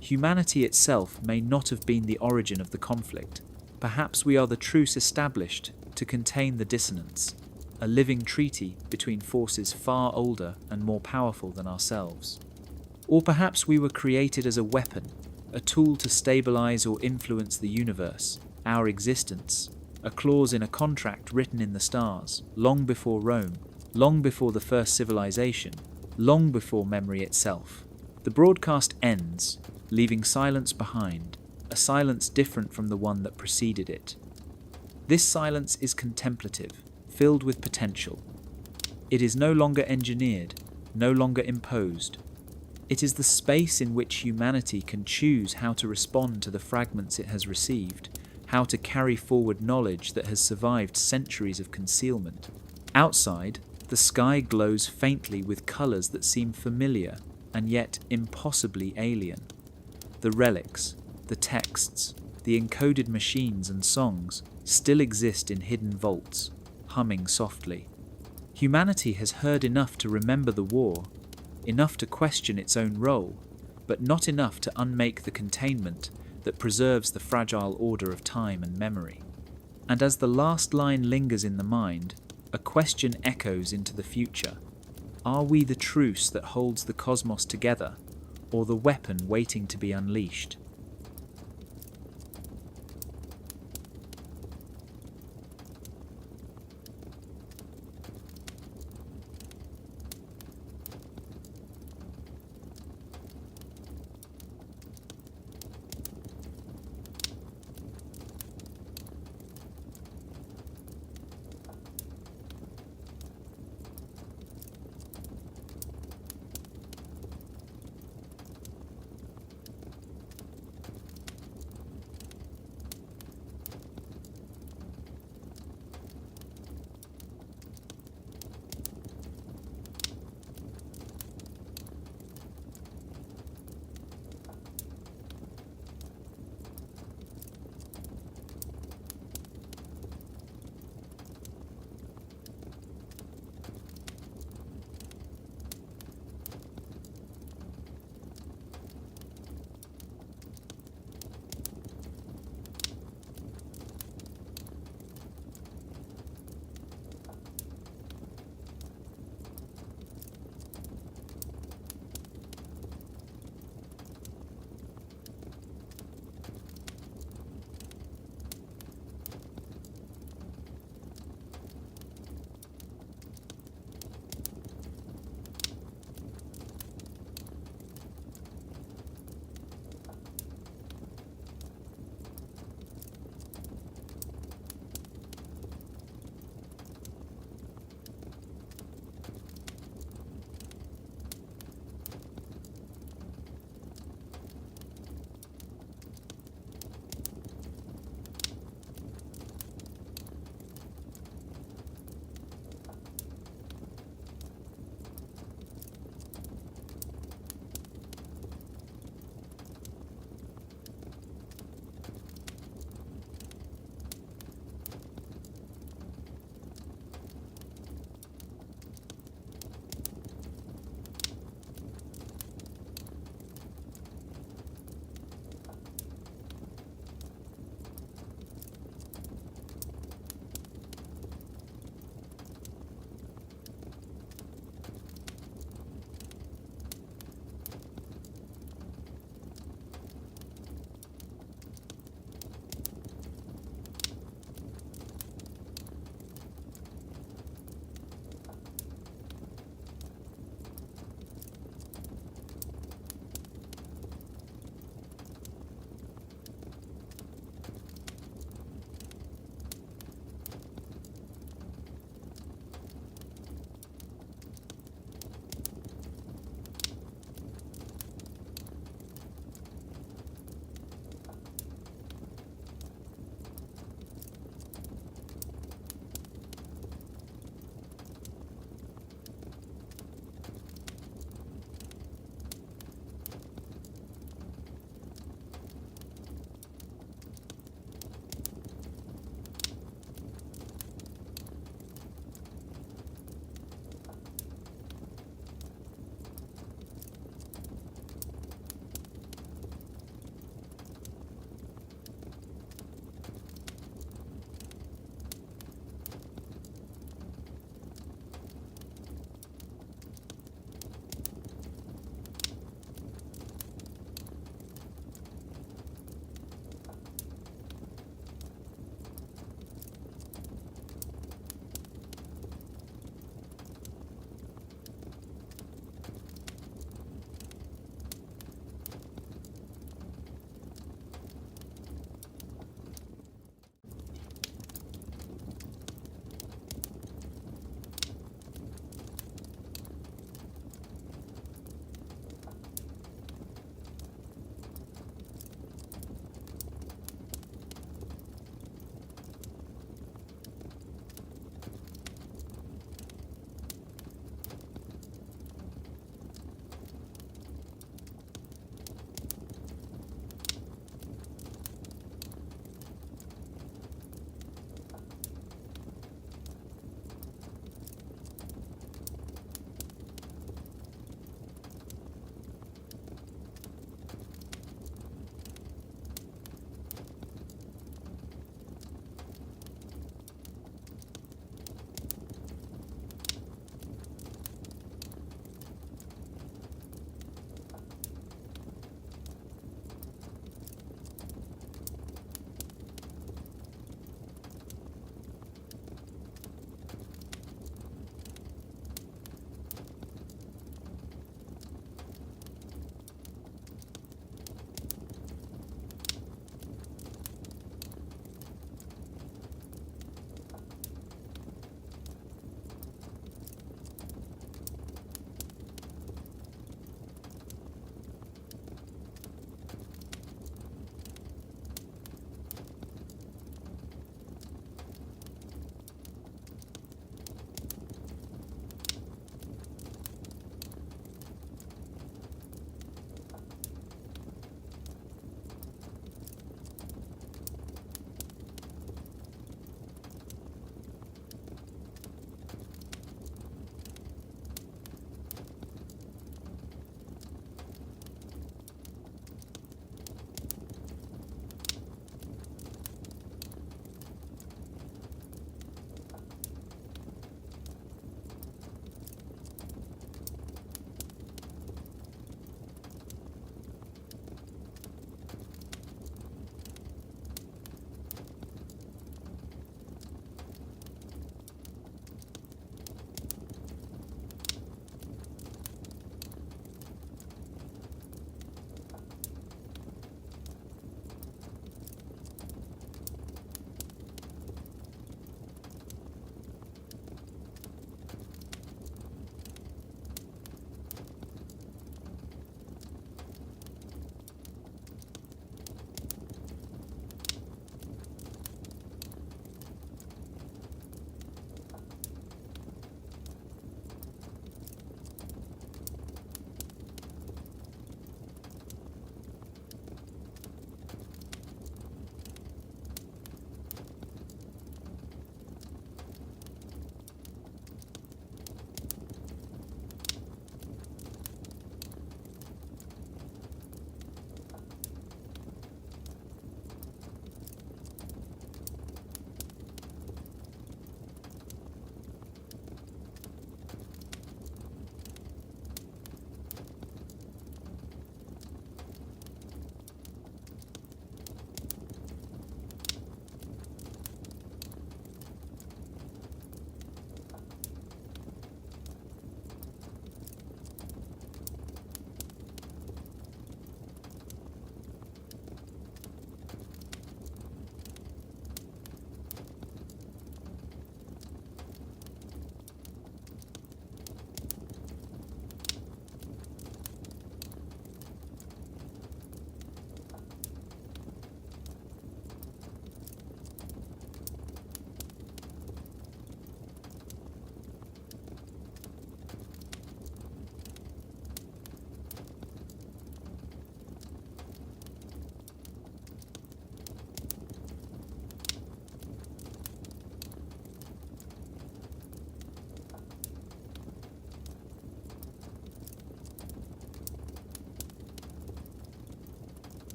Speaker 1: Humanity itself may not have been the origin of the conflict. Perhaps we are the truce established to contain the dissonance, a living treaty between forces far older and more powerful than ourselves. Or perhaps we were created as a weapon, a tool to stabilize or influence the universe, our existence, a clause in a contract written in the stars, long before Rome, long before the first civilization, long before memory itself. The broadcast ends, leaving silence behind, a silence different from the one that preceded it. This silence is contemplative, filled with potential. It is no longer engineered, no longer imposed. It is the space in which humanity can choose how to respond to the fragments it has received, how to carry forward knowledge that has survived centuries of concealment. Outside, the sky glows faintly with colours that seem familiar and yet impossibly alien. The relics, the texts, the encoded machines and songs still exist in hidden vaults, humming softly. Humanity has heard enough to remember the war, enough to question its own role, but not enough to unmake the containment that preserves the fragile order of time and memory. And as the last line lingers in the mind, a question echoes into the future. Are we the truce that holds the cosmos together, or the weapon waiting to be unleashed?